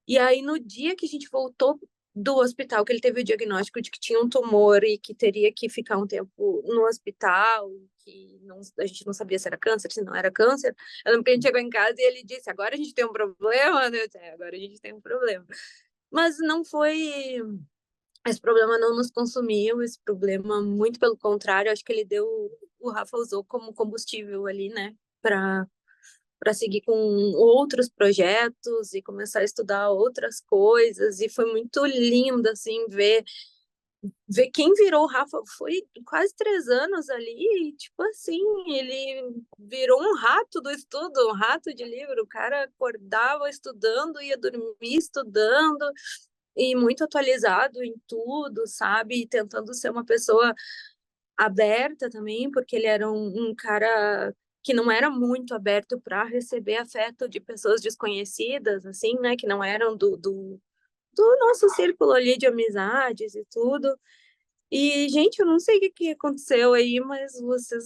E aí, no dia que a gente voltou do hospital, que ele teve o diagnóstico de que tinha um tumor e que teria que ficar um tempo no hospital, que a gente não sabia se era câncer, se não era câncer. Eu lembro que a gente chegou em casa e ele disse, agora a gente tem um problema? Eu disse, agora a gente tem um problema. Mas não foi... Esse problema não nos consumiu, esse problema, muito pelo contrário, acho que o Rafa usou como combustível ali, né, para seguir com outros projetos e começar a estudar outras coisas, e foi muito lindo, assim, ver quem virou o Rafa. Foi quase 3 anos ali, e, tipo assim, ele virou um rato do estudo, um rato de livro, o cara acordava estudando, ia dormir estudando, e muito atualizado em tudo, sabe? E tentando ser uma pessoa aberta também, porque ele era um cara que não era muito aberto para receber afeto de pessoas desconhecidas, assim, né? Que não eram do nosso círculo ali de amizades e tudo. E, gente, eu não sei o que aconteceu aí, mas vocês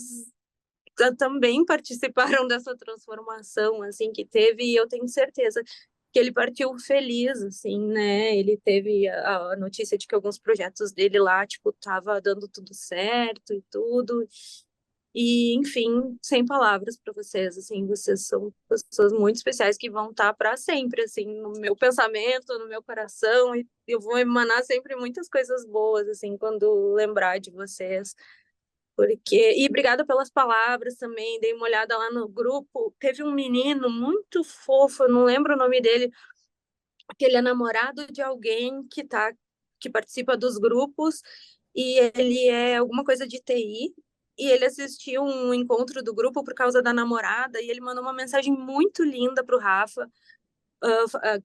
também participaram dessa transformação, assim, que teve, e eu tenho certeza que ele partiu feliz, assim, né? Ele teve a notícia de que alguns projetos dele lá, tipo, tava dando tudo certo e tudo. E, enfim, sem palavras para vocês, assim, vocês são pessoas muito especiais que vão estar para sempre, assim, no meu pensamento, no meu coração, e eu vou emanar sempre muitas coisas boas, assim, quando lembrar de vocês. E obrigada pelas palavras também, dei uma olhada lá no grupo, teve um menino muito fofo, eu não lembro o nome dele, que ele é namorado de alguém que participa dos grupos, e ele é alguma coisa de TI, e ele assistiu um encontro do grupo por causa da namorada, e ele mandou uma mensagem muito linda para o Rafa,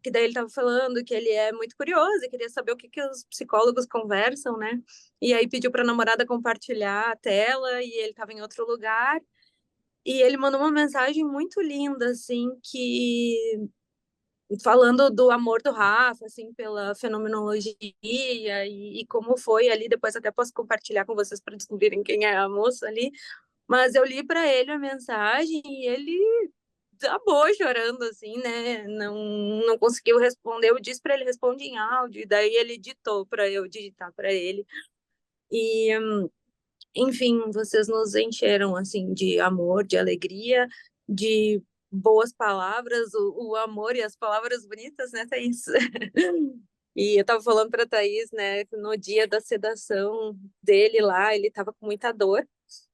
que daí ele estava falando que ele é muito curioso e queria saber o que os psicólogos conversam, né? E aí pediu para a namorada compartilhar a tela, e ele estava em outro lugar, e ele mandou uma mensagem muito linda, assim, que falando do amor do Rafa, assim, pela fenomenologia e como foi ali. Depois até posso compartilhar com vocês para descobrirem quem é a moça ali. Mas eu li para ele a mensagem e ele acabou chorando, assim, né? Não conseguiu responder. Eu disse para ele responde em áudio, e daí ele ditou para eu digitar para ele. E, enfim, vocês nos encheram, assim, de amor, de alegria, de boas palavras, o amor e as palavras bonitas, né, Thaís? E eu tava falando pra Thaís, né, no dia da sedação dele lá, ele tava com muita dor,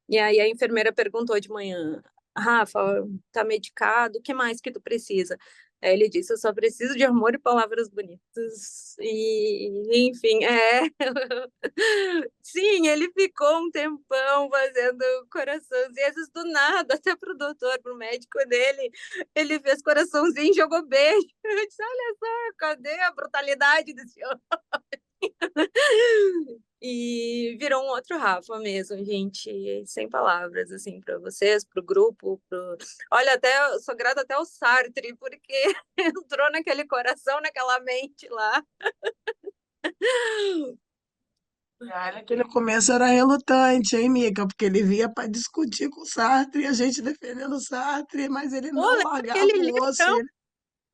e aí a enfermeira perguntou de manhã, Rafa, tá medicado, o que mais que tu precisa? Aí ele disse, eu só preciso de amor e palavras bonitas. E, enfim, Sim, ele ficou um tempão fazendo coraçõezinhos do nada, até pro doutor, pro médico dele. Ele fez coraçãozinho e jogou beijo. Eu disse, olha só, cadê a brutalidade desse homem? E virou um outro Rafa mesmo, gente, sem palavras, assim, para vocês, pro grupo, Olha, até eu sou grata até ao Sartre, porque entrou naquele coração, naquela mente lá. E olha que no começo era relutante, hein, Mica? Porque ele via para discutir com o Sartre e a gente defendendo o Sartre, mas ele Pô, não lembra largava aquele o osso. livro?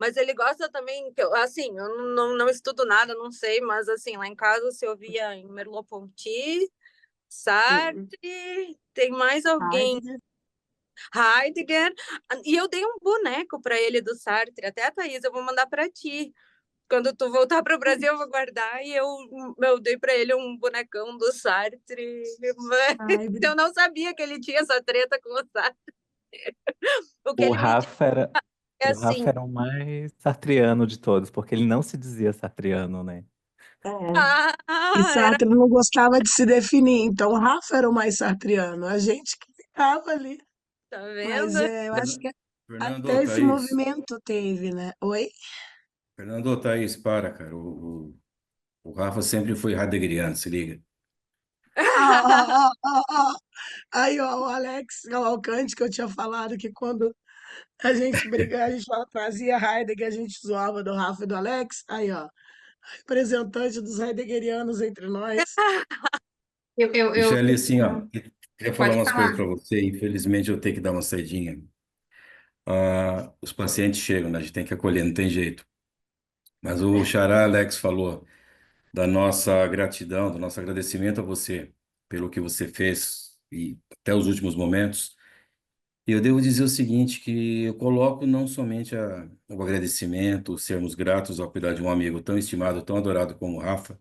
Mas ele gosta também, assim, eu não estudo nada, não sei, mas assim, lá em casa se ouvia em Merleau-Ponty, Sartre, tem mais alguém, Heidegger. Heidegger, e eu dei um boneco para ele do Sartre, até a Thaís, eu vou mandar para ti. Quando tu voltar para o Brasil, eu vou guardar e eu dei para ele um bonecão do Sartre. Heidegger. Eu não sabia que ele tinha essa treta com o Sartre. O que O ele me disse Rafa era, é o assim, Rafa era o mais sartriano de todos, porque ele não se dizia sartriano, né? É. E ah, Sartre não gostava de se definir, então o Rafa era o mais sartriano, a gente que ficava ali. tá Mas vendo? eu acho que Fernando, até esse Thaís. movimento teve, né? Oi? Fernando, Thaís, para, cara. O Rafa sempre foi heideggeriano, se liga. Ah, ah, ah, ah, ah. Aí, ó, o Alex Cavalcante, que eu tinha falado que quando a gente brigava, a gente trazia Heidegger, a gente zoava do Rafa e do Alex. Aí, ó, representante dos heideggerianos entre nós. Michele, assim, ó, queria falar Pode umas coisas falar. para você. Infelizmente, eu tenho que dar uma saidinha. Os pacientes chegam, né? A gente tem que acolher, não tem jeito. Mas o Xará Alex falou da nossa gratidão, do nosso agradecimento a você pelo que você fez e até os últimos momentos. E eu devo dizer o seguinte, que eu coloco não somente o agradecimento, sermos gratos ao cuidar de um amigo tão estimado, tão adorado como o Rafa,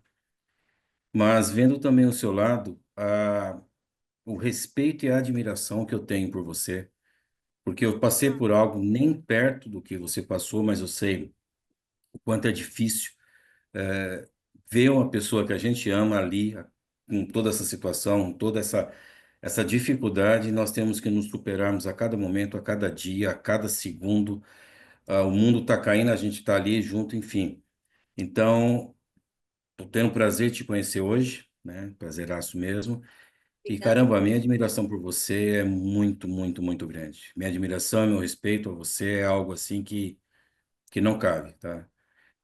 mas vendo também o seu lado, o respeito e a admiração que eu tenho por você, porque eu passei por algo nem perto do que você passou, mas eu sei o quanto é difícil ver uma pessoa que a gente ama ali, com toda essa situação, toda essa dificuldade, nós temos que nos superarmos a cada momento, a cada dia, a cada segundo. O mundo está caindo, a gente está ali junto, enfim. Então, estou tendo o prazer de te conhecer hoje, né? Prazeraço mesmo. E Obrigada. caramba, a minha admiração por você é muito, muito, muito grande. Minha admiração e meu respeito a você é algo assim que não cabe, tá?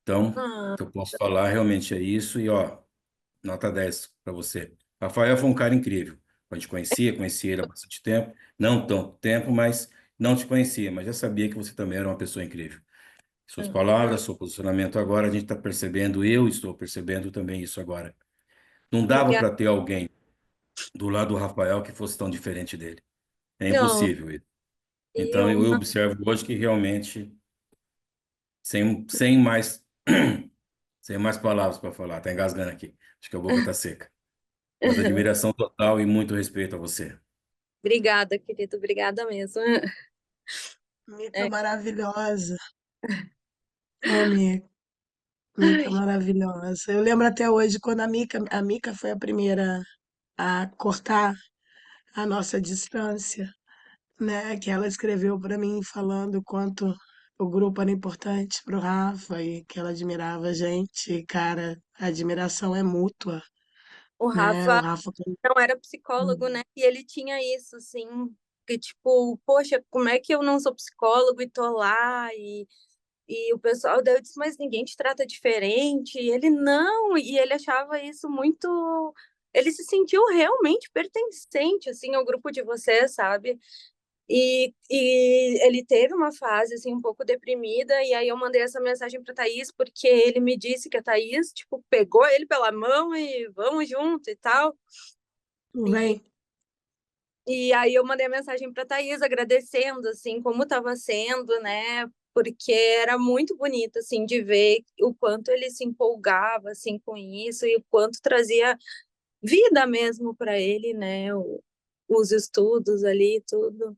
Então, o Ah, que eu posso falar realmente é isso. E ó, nota 10 para você. Rafael foi um cara incrível. A gente conhecia ele há bastante tempo, não tanto tempo, mas não te conhecia, mas já sabia que você também era uma pessoa incrível. Suas palavras, seu posicionamento agora, a gente está percebendo, eu estou percebendo também isso agora. Não dava obrigada. para ter alguém do lado do Rafael que fosse tão diferente dele. É Não, impossível isso. e Então eu observo hoje que realmente, sem mais, sem mais palavras para falar, tá engasgando aqui. Acho que a boca tá seca. Mas admiração total e muito respeito a você. Obrigada, querido, obrigada mesmo. Mica É. maravilhosa. Ô, Mica maravilhosa. Eu lembro até hoje quando a Mica foi a primeira a cortar a nossa distância, né? Que ela escreveu para mim falando o quanto o grupo era importante para o Rafa e que ela admirava a gente. E, cara, a admiração é mútua, O né? O Rafa Rafa. não era psicólogo, né? E ele tinha isso, assim, que tipo, poxa, como é que eu não sou psicólogo e tô lá? E o pessoal, daí eu disse, mas ninguém te trata diferente. E ele não, e ele achava isso muito. Ele se sentiu realmente pertencente, assim, ao grupo de vocês, sabe? E ele teve uma fase, assim, um pouco deprimida, e aí eu mandei essa mensagem para Thaís, porque ele me disse que a Thaís, tipo, pegou ele pela mão e vamos junto e tal. E, Vem. e aí eu mandei a mensagem para Thaís agradecendo, assim, como estava sendo, né? Porque era muito bonito, assim, de ver o quanto ele se empolgava, assim, com isso e o quanto trazia vida mesmo para ele, né? Os estudos ali, tudo.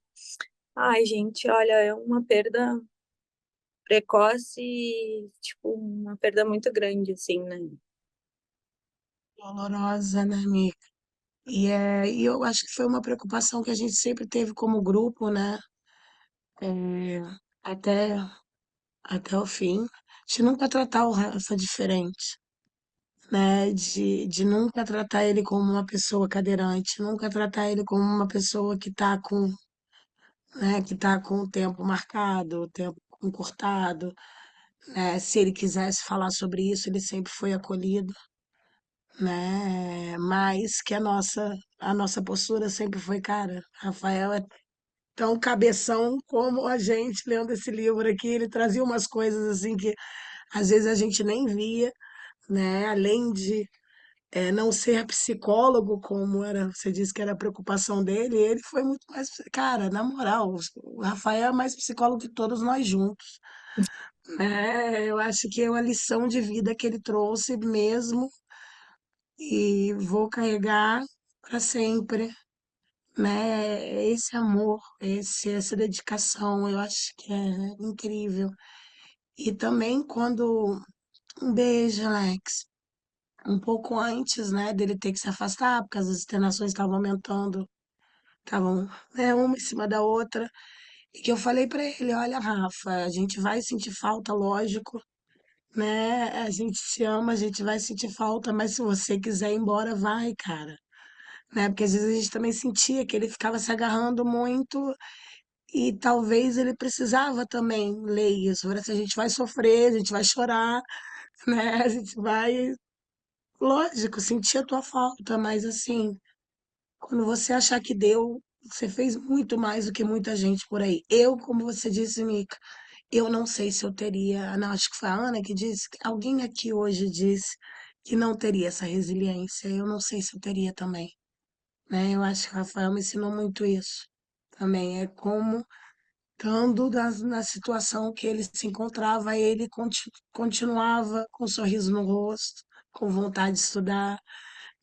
Ai, gente, olha, é uma perda precoce e, tipo, uma perda muito grande, assim, né? Dolorosa, né, amiga? E eu acho que foi uma preocupação que a gente sempre teve como grupo, né? É, até, até o fim, de nunca tratar o Rafa diferente, né? De nunca tratar ele como uma pessoa cadeirante, nunca tratar ele como uma pessoa que tá com, né, que tá com o tempo marcado, o tempo encurtado, né? Se ele quisesse falar sobre isso, ele sempre foi acolhido, né? Mas que a nossa postura sempre foi, cara, Rafael é tão cabeção como a gente lendo esse livro aqui, ele trazia umas coisas assim que às vezes a gente nem via, né? Além de não ser psicólogo, como era, você disse que era a preocupação dele, ele foi muito mais, cara, na moral, o Rafael é mais psicólogo que todos nós juntos, né? Eu acho que é uma lição de vida que ele trouxe mesmo e vou carregar para sempre, né? Esse amor, essa dedicação, eu acho que é incrível. E também quando um beijo, Alex, um pouco antes, né, dele ter que se afastar, porque as externações estavam aumentando, estavam, né, uma em cima da outra, e que eu falei para ele, olha, Rafa, a gente vai sentir falta, lógico, né? A gente se ama, a gente vai sentir falta, mas se você quiser ir embora, vai, cara. Né? Porque às vezes a gente também sentia que ele ficava se agarrando muito e talvez ele precisava também ler isso. Olha, se a gente vai sofrer, a gente vai chorar, né? A gente vai, lógico, sentir a tua falta, mas assim, quando você achar que deu, você fez muito mais do que muita gente por aí. Eu, como você disse, Mica, eu não sei se eu teria, não, acho que foi a Ana que disse, alguém aqui hoje disse que não teria essa resiliência. Eu não sei se eu teria também, né? Eu acho que o Rafael me ensinou muito isso também. É como, estando na situação que ele se encontrava, ele continuava com um sorriso no rosto, com vontade de estudar,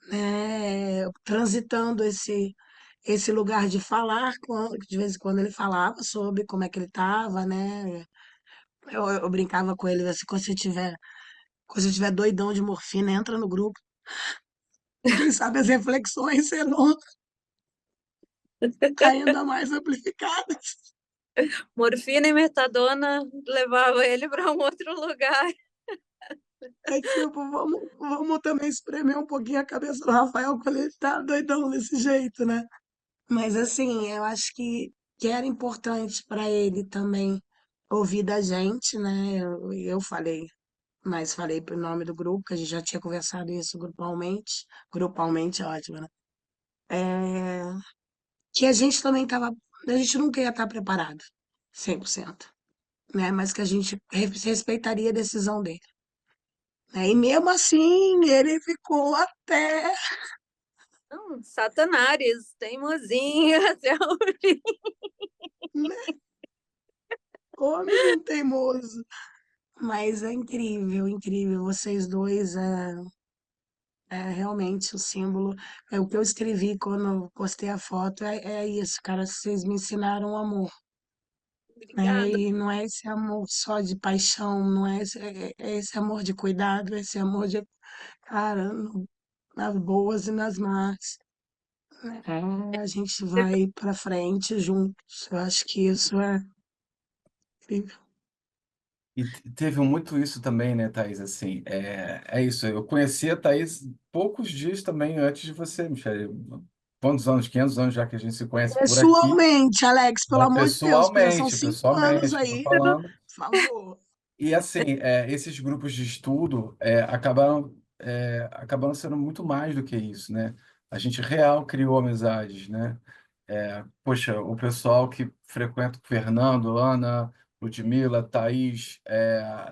né? Transitando esse lugar de falar, de vez em quando ele falava sobre como é que ele estava, né? Eu brincava com ele assim, quando você tiver doidão de morfina, entra no grupo. Quem sabe as reflexões serão ainda mais amplificadas. Morfina e metadona levava ele para um outro lugar. É tipo, vamos também espremer um pouquinho a cabeça do Rafael quando ele tá doidão desse jeito, né? Mas assim, eu acho que era importante para ele também ouvir da gente, né? Eu falei, mas falei pro nome do grupo, que a gente já tinha conversado isso grupalmente. Grupalmente é ótimo, né? É, que a gente também estava, a gente nunca ia estar preparado, 100%, né? Mas que a gente respeitaria a decisão dele, né? E mesmo assim, ele ficou até, Não, Satanares, teimosinho até o fim. né? Ô menino teimoso. Mas é incrível, incrível. Vocês dois é realmente o símbolo. É o que eu escrevi quando eu postei a foto. É isso, cara. Vocês me ensinaram o amor, né? Obrigada. E não é esse amor só de paixão, não é é esse amor de cuidado, esse amor de, cara, nas boas e nas más. A gente vai para frente juntos. Eu acho que isso é incrível. E teve muito isso também, né, Thaís? Assim, é isso. Eu conheci a Thaís poucos dias também antes de você, Michele. Quantos anos? 500 anos já que a gente se conhece por aqui. Pessoalmente, Alex, pelo Né, amor de Deus, porque já são pessoalmente, 5 anos pessoalmente, que eu tô aí, falando. por favor. E assim, esses grupos de estudo acabaram sendo muito mais do que isso, né? A gente real criou amizades, né? Poxa, o pessoal que frequenta o Fernando, Ana, Ludmila, Thaís,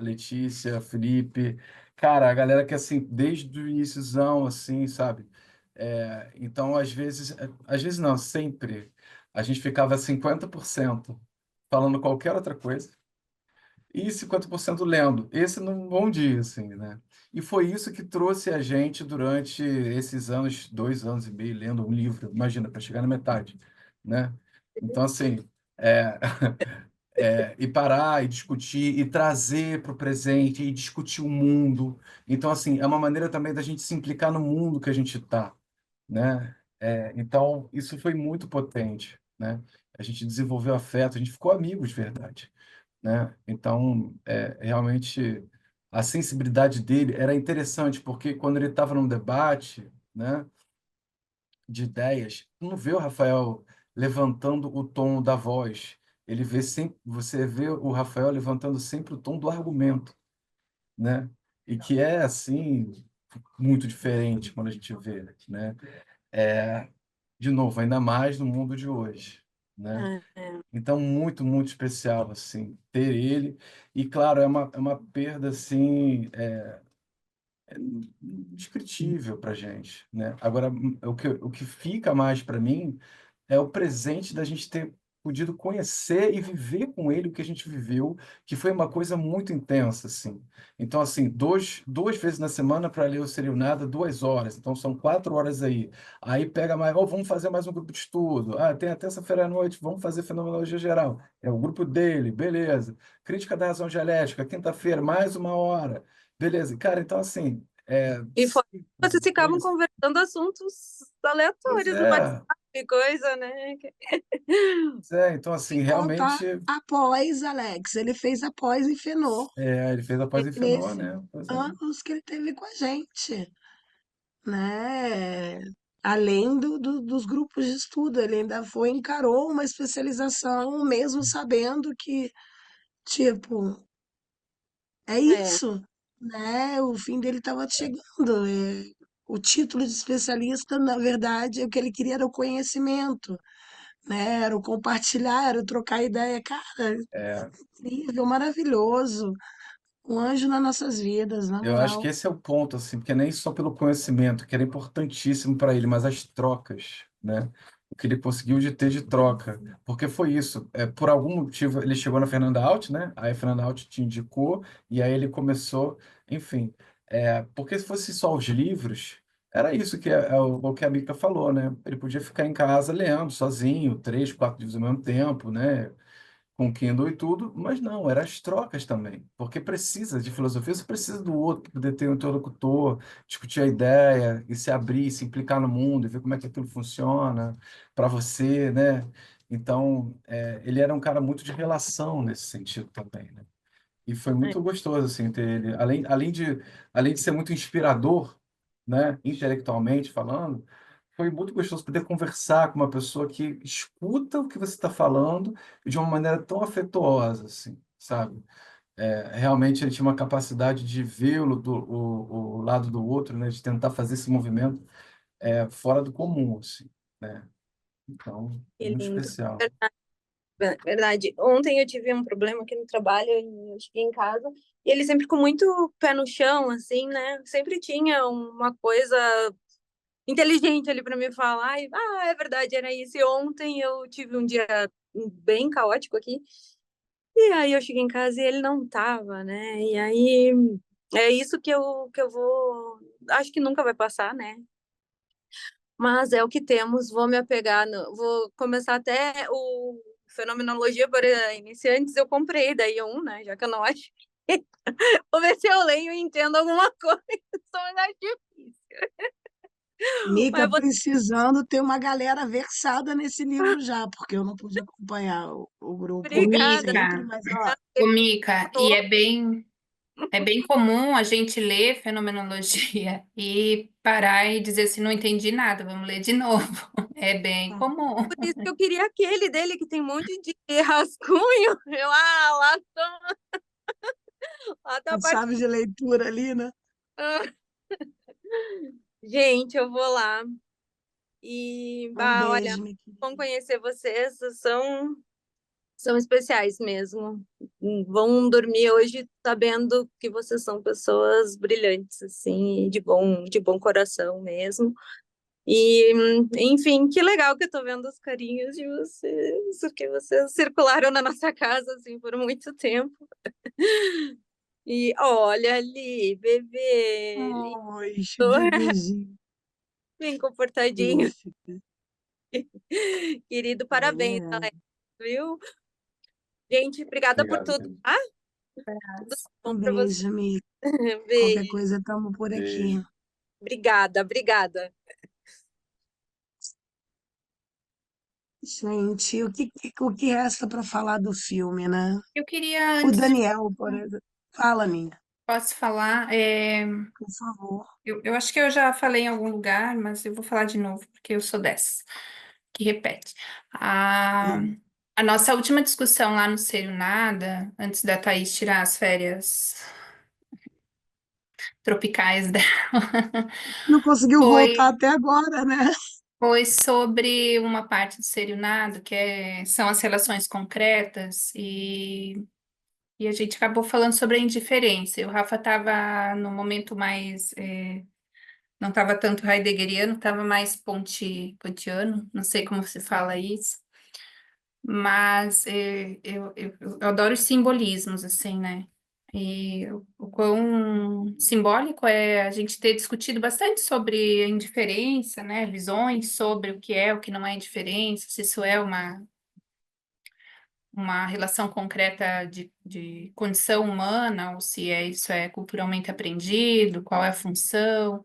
Letícia, Felipe, cara, a galera que assim, desde o inicizão, assim, sabe? Então, às vezes não, sempre, a gente ficava 50% falando qualquer outra coisa e 50% lendo. Esse num bom dia, assim, né? E foi isso que trouxe a gente durante esses anos, 2 anos e meio, lendo um livro, imagina, para chegar na metade, né? Então, assim, é, E parar e discutir e trazer para o presente e discutir o mundo. Então, assim, é uma maneira também da gente se implicar no mundo que a gente está, né? Então, isso foi muito potente, né? A gente desenvolveu afeto, a gente ficou amigos de verdade, né? Então, realmente, a sensibilidade dele era interessante, porque quando ele estava num debate, né, de ideias, tu não vê o Rafael levantando o tom da voz. Ele vê sempre, você vê o Rafael levantando sempre o tom do argumento, né? E que é assim muito diferente quando a gente vê, né? É, de novo, ainda mais no mundo de hoje, né? É. Então, muito, muito especial, assim, ter ele. E, claro, é uma perda, assim, indescritível para gente, né? Agora, o que fica mais para mim é o presente da gente ter podido conhecer e viver com ele o que a gente viveu, que foi uma coisa muito intensa, assim. Então, assim, duas vezes na semana para ler o Seria Nada, 2 horas. Então, são 4 horas aí. Aí pega mais, vamos fazer mais um grupo de estudo. Ah, tem a terça-feira à noite, vamos fazer Fenomenologia Geral. É o grupo dele, beleza. Crítica da razão dialética, quinta-feira, mais 1 hora. Beleza. Cara, então, assim, E fora, vocês ficavam conhece- conversando assuntos pois aleatórios no WhatsApp é, e coisa, né? pois é. Então, assim, Sem contar realmente. a pós, Alex. Ele fez a pós em Fenor, Ele fez a pós-Ifenô, nesses né? Pois é. anos que ele teve com a gente, né? Além dos grupos de estudo, ele ainda foi, encarou uma especialização, mesmo sabendo que, tipo, é É, isso, né? O fim dele estava chegando. O título de especialista, na verdade, o que ele queria era o conhecimento, né? Era o compartilhar, era o trocar ideia. Cara, É, incrível, maravilhoso. Um anjo nas nossas vidas, na eu acho que moral. esse é o ponto, assim, porque nem só pelo conhecimento, que era importantíssimo para ele, mas as trocas, né? O que ele conseguiu de ter de troca. Porque foi isso. Por algum motivo, ele chegou na Fernanda Alt, né? Aí a Fernanda Alt te indicou, e aí ele começou, enfim. Porque se fosse só os livros, era isso que é o que a Mica falou, né? Ele podia ficar em casa lendo sozinho, 3, 4 livros ao mesmo tempo, né? Com Kindle e tudo, mas não, eram as trocas também, porque precisa de filosofia, você precisa do outro para poder ter um interlocutor, discutir a ideia e se abrir, se implicar no mundo e ver como é que aquilo funciona para você, né? Então, ele era um cara muito de relação nesse sentido também, né? E foi é. muito gostoso, assim, ter ele. Além de ser muito inspirador, né, intelectualmente falando, foi muito gostoso poder conversar com uma pessoa que escuta o que você está falando de uma maneira tão afetuosa, assim, sabe? Realmente ele tinha uma capacidade de ver o lado do outro, né, de tentar fazer esse movimento fora do comum, assim, né? Então, Que muito lindo. especial. Verdade. Ontem eu tive um problema aqui no trabalho e eu cheguei em casa e ele sempre com muito pé no chão, assim, né? Sempre tinha uma coisa inteligente ali para me falar. E, é verdade, era isso. E ontem eu tive um dia bem caótico aqui. E aí eu cheguei em casa e ele não tava, né? E aí é isso que eu vou. Acho que nunca vai passar, né? Mas é o que temos. Vou me apegar. Vou começar até o Fenomenologia para Iniciantes. Eu comprei daí né? Já que eu não acho. Vou ver se eu leio e entendo alguma coisa. Mas é difícil. Mica Mas vou. precisando ter uma galera versada nesse livro já, porque eu não pude acompanhar o grupo Ô, Obrigada. sempre, Mica, mas ó, ô, Mica, e é bem comum a gente ler fenomenologia e parar e dizer assim, não entendi nada, vamos ler de novo. É bem comum. Por isso que eu queria aquele dele que tem um monte de rascunho. Lá tá a a parte. chave de leitura ali, né? Gente, eu vou lá. E, Um olha, beijo, minha bom querida. conhecer vocês. São especiais mesmo. Vão dormir hoje sabendo que vocês são pessoas brilhantes, assim, de bom coração mesmo. E, enfim, que legal que eu tô vendo os carinhos de vocês, porque vocês circularam na nossa casa, assim, por muito tempo. E olha ali, bebê, lindo, Oi, bebezinho. bem comportadinho, Fofo. querido, parabéns, É. Alex, viu? Gente, obrigada por Obrigado, tudo. Gabi. Ah, tudo Abraço. bom Um pra você. beijo, amiga. Qualquer Beijo. coisa, tamo por aqui. Beijo. Obrigada, obrigada. Gente, o que resta para falar do filme, né? Eu queria, O antes de Daniel, por exemplo. Fala, amiga, posso falar, por favor. eu acho que eu já falei em algum lugar, mas eu vou falar de novo, porque eu sou dessas, que repete. A, Hum. a nossa última discussão lá no Ser Nada, antes da Thaís tirar as férias tropicais dela, Não conseguiu voltar foi, até agora, né? foi sobre uma parte do Ser Nada, são as relações concretas, e a gente acabou falando sobre a indiferença. E o Rafa estava no momento mais. Não estava tanto heideggeriano, estava mais pontiano, não sei como se fala isso, mas eu adoro os simbolismos, assim, né? E o quão simbólico é a gente ter discutido bastante sobre a indiferença, né? Visões sobre o que é, o que não é indiferença, se isso é uma relação concreta de condição humana, ou se isso é culturalmente aprendido, qual é a função.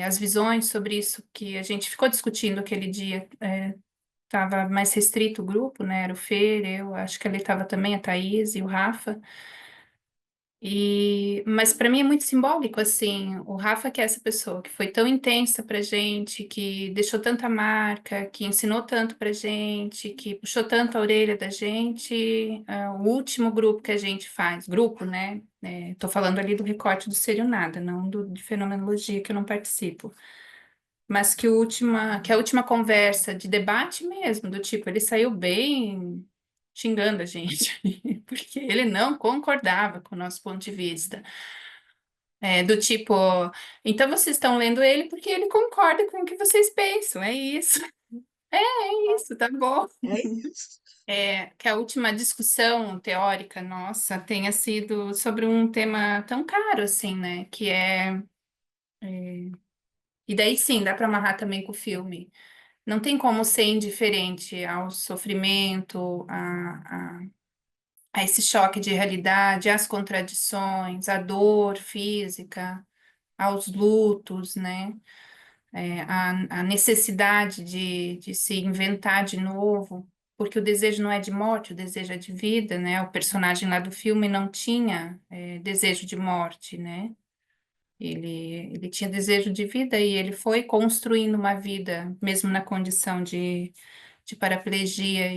As visões sobre isso que a gente ficou discutindo aquele dia, estava mais restrito o grupo, né? Era o Fer, eu acho que ali estava também a Thaís e o Rafa. Mas para mim é muito simbólico, assim, o Rafa que é essa pessoa que foi tão intensa pra gente, que deixou tanta marca, que ensinou tanto pra gente, que puxou tanto a orelha da gente, o último grupo que a gente faz, grupo, né? Tô falando ali do recorte do Serio Nada, não de fenomenologia que eu não participo. Mas que a última conversa de debate mesmo, do tipo, ele saiu bem xingando a gente, porque ele não concordava com o nosso ponto de vista. Do tipo, então vocês estão lendo ele porque ele concorda com o que vocês pensam, é isso, é isso, tá bom. É isso. Que a última discussão teórica nossa tenha sido sobre um tema tão caro assim, né? E daí sim, dá para amarrar também com o filme. Não tem como ser indiferente ao sofrimento, a esse choque de realidade, às contradições, à dor física, aos lutos, né? A necessidade de se inventar de novo, porque o desejo não é de morte, o desejo é de vida, né? O personagem lá do filme não tinha, desejo de morte, né? Ele tinha desejo de vida e ele foi construindo uma vida, mesmo na condição de paraplegia.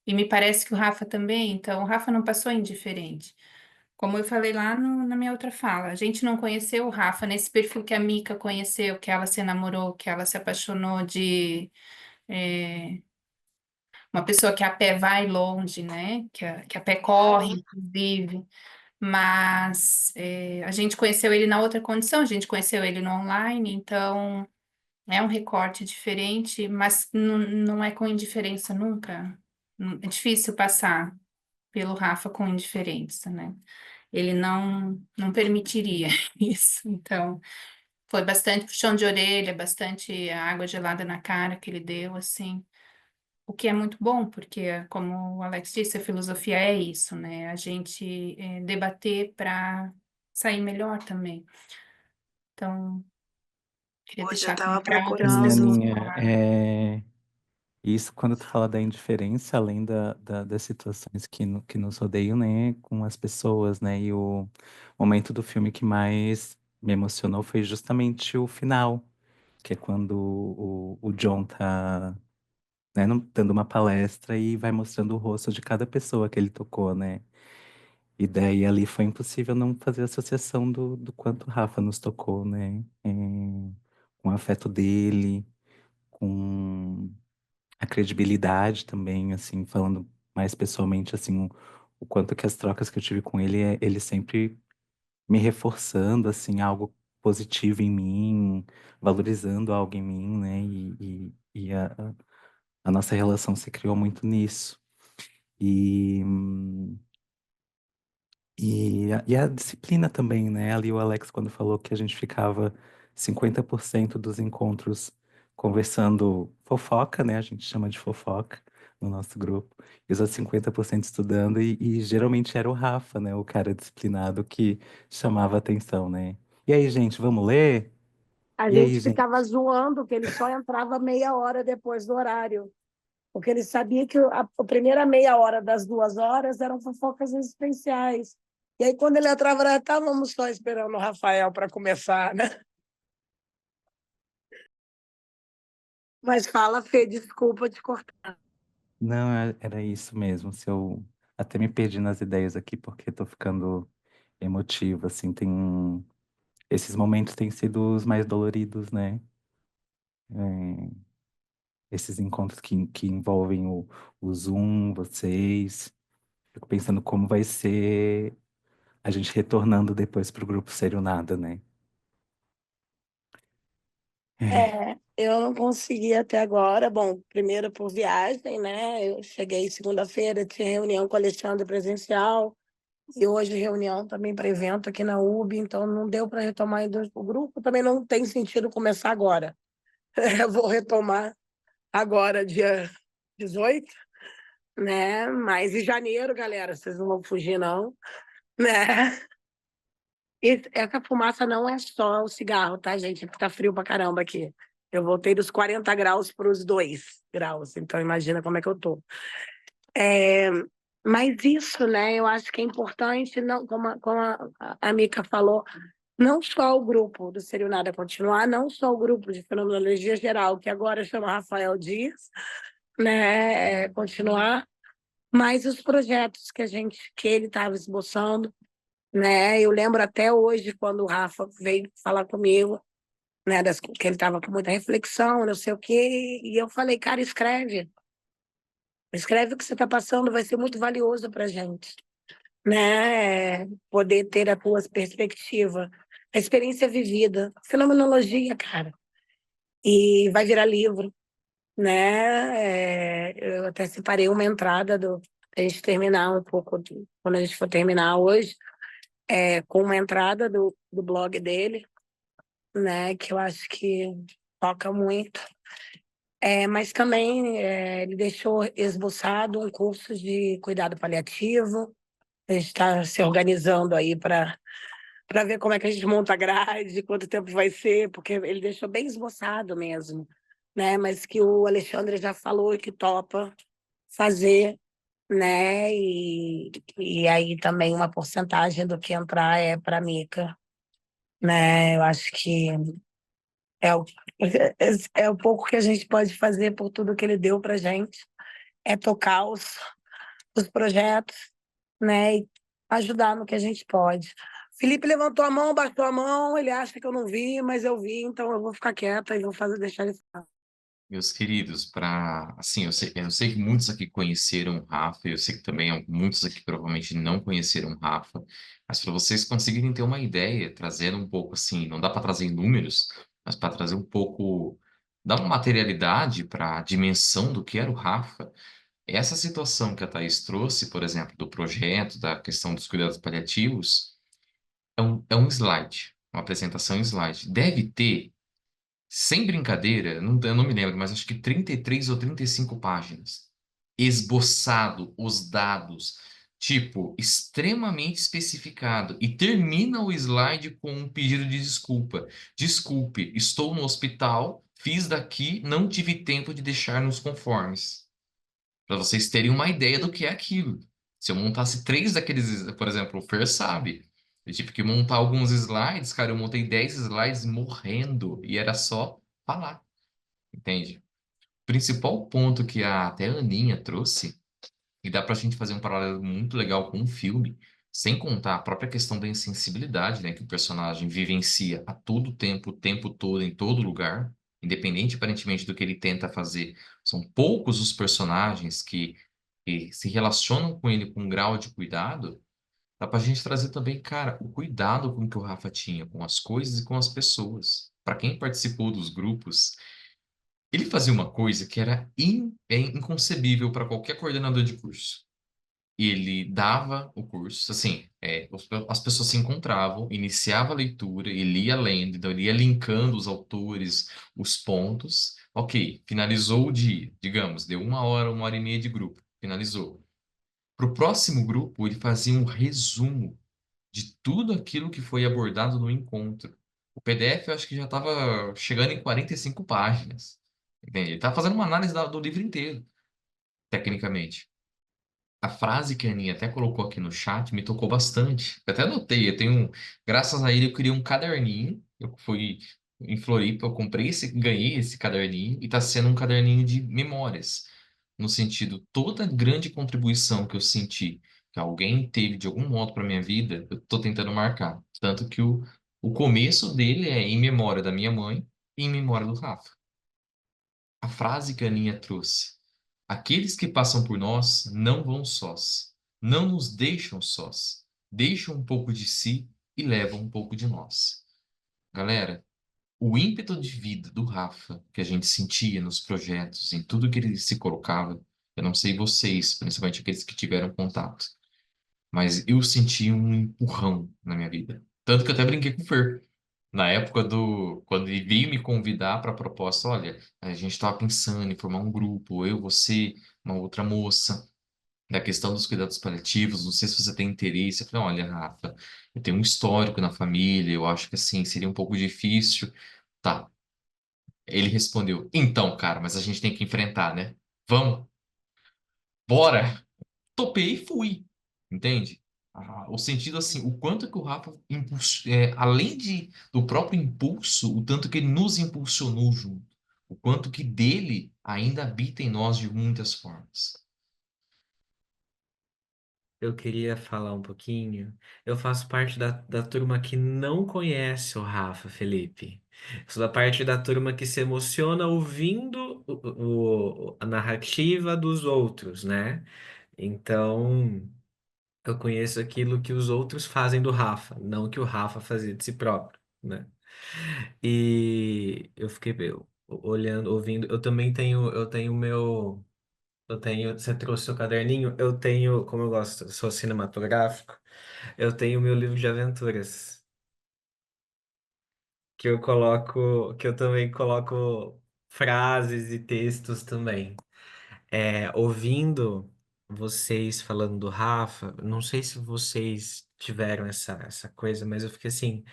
E me parece que o Rafa também, então, o Rafa não passou indiferente. Como eu falei lá na minha outra fala, a gente não conheceu o Rafa nesse perfil que a Mica conheceu, que ela se namorou, que ela se apaixonou é, uma pessoa que a pé vai longe, né? Que a pé corre, inclusive. Mas a gente conheceu ele na outra condição, a gente conheceu ele no online, então é um recorte diferente, mas não é com indiferença nunca. É difícil passar pelo Rafa com indiferença, né? Ele não permitiria isso. Então, foi bastante puxão de orelha, bastante água gelada na cara que ele deu, assim. O que é muito bom, porque, como o Alex disse, a filosofia é isso, né? A gente debater para sair melhor também. Então, queria Hoje eu deixar como estava para outras E, procurando. pessoas Aninha, falarem. isso quando tu fala da indiferença, além das situações que nos rodeiam, né, com as pessoas, né, e o momento do filme que mais me emocionou foi justamente o final, que é quando o John tá, né, dando uma palestra e vai mostrando o rosto de cada pessoa que ele tocou, né, e daí ali foi impossível não fazer associação do quanto o Rafa nos tocou, né, com o afeto dele, com a credibilidade também, assim, falando mais pessoalmente, assim, o quanto que as trocas que eu tive com ele, ele sempre me reforçando, assim, algo positivo em mim, valorizando algo em mim, né? E a nossa relação se criou muito nisso. E, e a disciplina também, né? Ali o Alex, quando falou que a gente ficava 50% dos encontros conversando fofoca, né? A gente chama de fofoca no nosso grupo. E os outros 50% estudando, e geralmente era o Rafa, né? O cara disciplinado que chamava atenção, né? E aí, gente, vamos ler? A E aí, gente gente? ficava zoando que ele só entrava meia hora depois do horário, porque ele sabia que a primeira meia hora das 2 horas eram fofocas existenciais. E aí, quando ele entrava, nós estávamos só esperando o Rafael para começar, né? Mas fala, Fê, desculpa te cortar. Não, era isso mesmo. Se eu até me perdi nas ideias aqui, porque tô ficando emotivo, assim, esses momentos têm sido os mais doloridos, né? É, esses encontros que envolvem o Zoom, vocês. Fico pensando como vai ser a gente retornando depois pro grupo Sério Nada, né? É, Eu não consegui até agora. Bom, primeiro por viagem, né? Eu cheguei segunda-feira, tinha reunião com o Alexandre presencial, e hoje reunião também para evento aqui na UB, então não deu para retomar ainda o grupo. Também não tem sentido começar agora. Eu vou retomar agora, dia 18, né? Mas em janeiro, galera, vocês não vão fugir, não, né? E essa fumaça não é só o cigarro, tá, gente? Porque tá frio pra caramba aqui. Eu voltei dos 40 graus para os 2 graus, então imagina como é que eu tô. É, mas isso, né, eu acho que é importante, não, como a Mica falou, não só o grupo do Serio Nada continuar, não só o grupo de Fenomenologia Geral, que agora chama Rafael Dias, né, continuar, mas os projetos que ele estava esboçando, né? Eu lembro até hoje quando o Rafa veio falar comigo, né, que ele estava com muita reflexão, não sei o quê, e eu falei, cara, escreve o que você está passando, vai ser muito valioso para a gente, né? Poder ter a tua perspectiva, a experiência vivida, fenomenologia, cara, e vai virar livro, né? Eu até separei uma entrada a gente terminar um pouco, quando a gente for terminar hoje, com uma entrada do blog dele, né? Que eu acho que toca muito. Mas também ele deixou esboçado um curso de cuidado paliativo. A gente está se organizando aí para ver como é que a gente monta a grade, quanto tempo vai ser, porque ele deixou bem esboçado mesmo, né? Mas que o Alexandre já falou que topa fazer, né? E aí também uma porcentagem do que entrar é para a Mica, né? Eu acho que é o, é o pouco que a gente pode fazer por tudo que ele deu para gente, é tocar os projetos, né? E ajudar no que a gente pode. Felipe levantou a mão, baixou a mão, ele acha que eu não vi, mas eu vi, então eu vou ficar quieta e vou deixar ele falar. Meus queridos, para assim, eu sei que muitos aqui conheceram o Rafa, eu sei que também muitos aqui provavelmente não conheceram o Rafa, mas para vocês conseguirem ter uma ideia, trazendo um pouco assim, não dá para trazer em números, mas para trazer um pouco, dar uma materialidade para a dimensão do que era o Rafa. Essa situação que a Thaís trouxe, por exemplo, do projeto, da questão dos cuidados paliativos, é um slide, uma apresentação em slide. Deve ter, sem brincadeira, não, eu não me lembro, mas acho que 33 ou 35 páginas. Esboçado os dados, tipo, extremamente especificado. E termina o slide com um pedido de desculpa. Desculpe, estou no hospital, fiz daqui, não tive tempo de deixar nos conformes. Para vocês terem uma ideia do que é aquilo. Se eu montasse 3 daqueles, por exemplo, o Fer sabe. Eu tive que montar alguns slides, cara, eu montei 10 slides morrendo e era só falar, entende? O principal ponto que até a Aninha trouxe, e dá pra gente fazer um paralelo muito legal com um filme, sem contar a própria questão da insensibilidade, né, que o personagem vivencia a todo tempo, o tempo todo, em todo lugar, independente aparentemente do que ele tenta fazer. São poucos os personagens que se relacionam com ele com um grau de cuidado. Dá pra gente trazer também, cara, o cuidado com que o Rafa tinha com as coisas e com as pessoas. Para quem participou dos grupos, ele fazia uma coisa que era inconcebível para qualquer coordenador de curso. Ele dava o curso, assim, as pessoas se encontravam, iniciava a leitura, ele ia lendo, então ele ia linkando os autores, os pontos, Ok, finalizou o dia, digamos, deu uma hora e meia de grupo, finalizou. Para o próximo grupo, ele fazia um resumo de tudo aquilo que foi abordado no encontro. O PDF eu acho que já estava chegando em 45 páginas. Entende? Ele estava fazendo uma análise do livro inteiro, tecnicamente. A frase que a Aninha até colocou aqui no chat me tocou bastante. Eu até anotei, graças a ele eu criei um caderninho. Eu fui em Floripa, eu ganhei esse caderninho e está sendo um caderninho de memórias. No sentido, toda grande contribuição que eu senti que alguém teve de algum modo para minha vida, eu estou tentando marcar. Tanto que o começo dele é em memória da minha mãe e em memória do Rafa. A frase que a Aninha trouxe. Aqueles que passam por nós não vão sós, não nos deixam sós, deixam um pouco de si e levam um pouco de nós. Galera, o ímpeto de vida do Rafa, que a gente sentia nos projetos, em tudo que ele se colocava, eu não sei vocês, principalmente aqueles que tiveram contato, mas eu senti um empurrão na minha vida. Tanto que eu até brinquei com o Fer. Na época quando ele veio me convidar para a proposta, olha, a gente estava pensando em formar um grupo, eu, você, uma outra moça, da questão dos cuidados paliativos, não sei se você tem interesse. Eu falei, olha, Rafa, eu tenho um histórico na família, eu acho que assim, seria um pouco difícil. Tá. Ele respondeu, então, cara, mas a gente tem que enfrentar, né? Vamos, bora! Topei e fui, entende? O sentido assim, o quanto que o Rafa, além do próprio impulso, o tanto que ele nos impulsionou junto, o quanto que dele ainda habita em nós de muitas formas. Eu queria falar um pouquinho. Eu faço parte da turma que não conhece o Rafa, Felipe. Sou da parte da turma que se emociona ouvindo a narrativa dos outros, né? Então, eu conheço aquilo que os outros fazem do Rafa, não que o Rafa fazia de si próprio, né? E eu fiquei olhando, ouvindo. Eu tenho meu. Você trouxe seu caderninho? Eu tenho, como eu gosto, sou cinematográfico, eu tenho meu livro de aventuras, que eu também coloco frases e textos também. Ouvindo vocês falando do Rafa, não sei se vocês tiveram essa coisa, mas eu fiquei assim,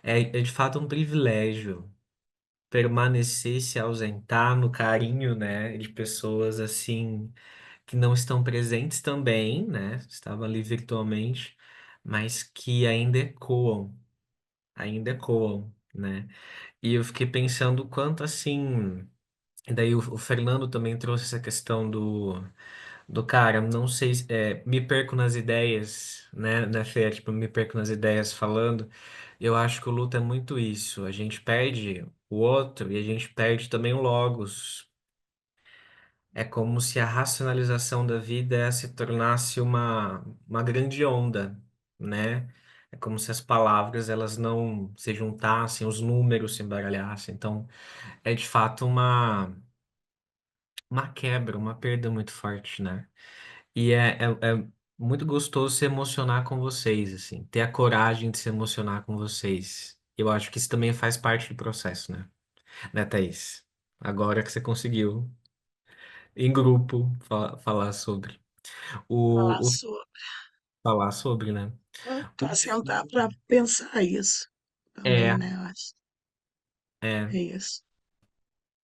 é de fato um privilégio permanecer e se ausentar no carinho, né, de pessoas assim que não estão presentes também, né? Estavam ali virtualmente, mas que ainda ecoam, né? E eu fiquei pensando o quanto assim. E daí o Fernando também trouxe essa questão do cara, não sei, me perco nas ideias, né, Fê? Tipo, me perco nas ideias falando. Eu acho que o luto é muito isso. A gente perde o outro e a gente perde também o logos. É como se a racionalização da vida se tornasse uma grande onda, né? É como se as palavras elas não se juntassem, os números se embaralhassem. Então, é de fato uma quebra, uma perda muito forte, né? E é muito gostoso se emocionar com vocês, assim, ter a coragem de se emocionar com vocês. Eu acho que isso também faz parte do processo, né, Thaís? Agora que você conseguiu, em grupo, falar sobre. Falar O sobre. falar sobre, né? O Para sentar filme para pensar isso também, é, né? Eu acho. é, É isso.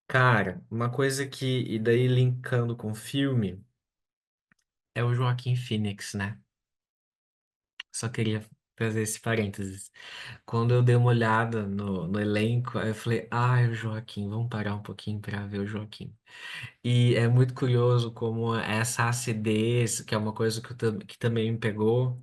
cara, uma coisa e daí linkando com o filme, é o Joaquim Phoenix, né? Só queria fazer esse parênteses. Quando eu dei uma olhada no elenco, aí eu falei, o Joaquim, vamos parar um pouquinho para ver o Joaquim. E é muito curioso como essa acidez, que é uma coisa que também me pegou,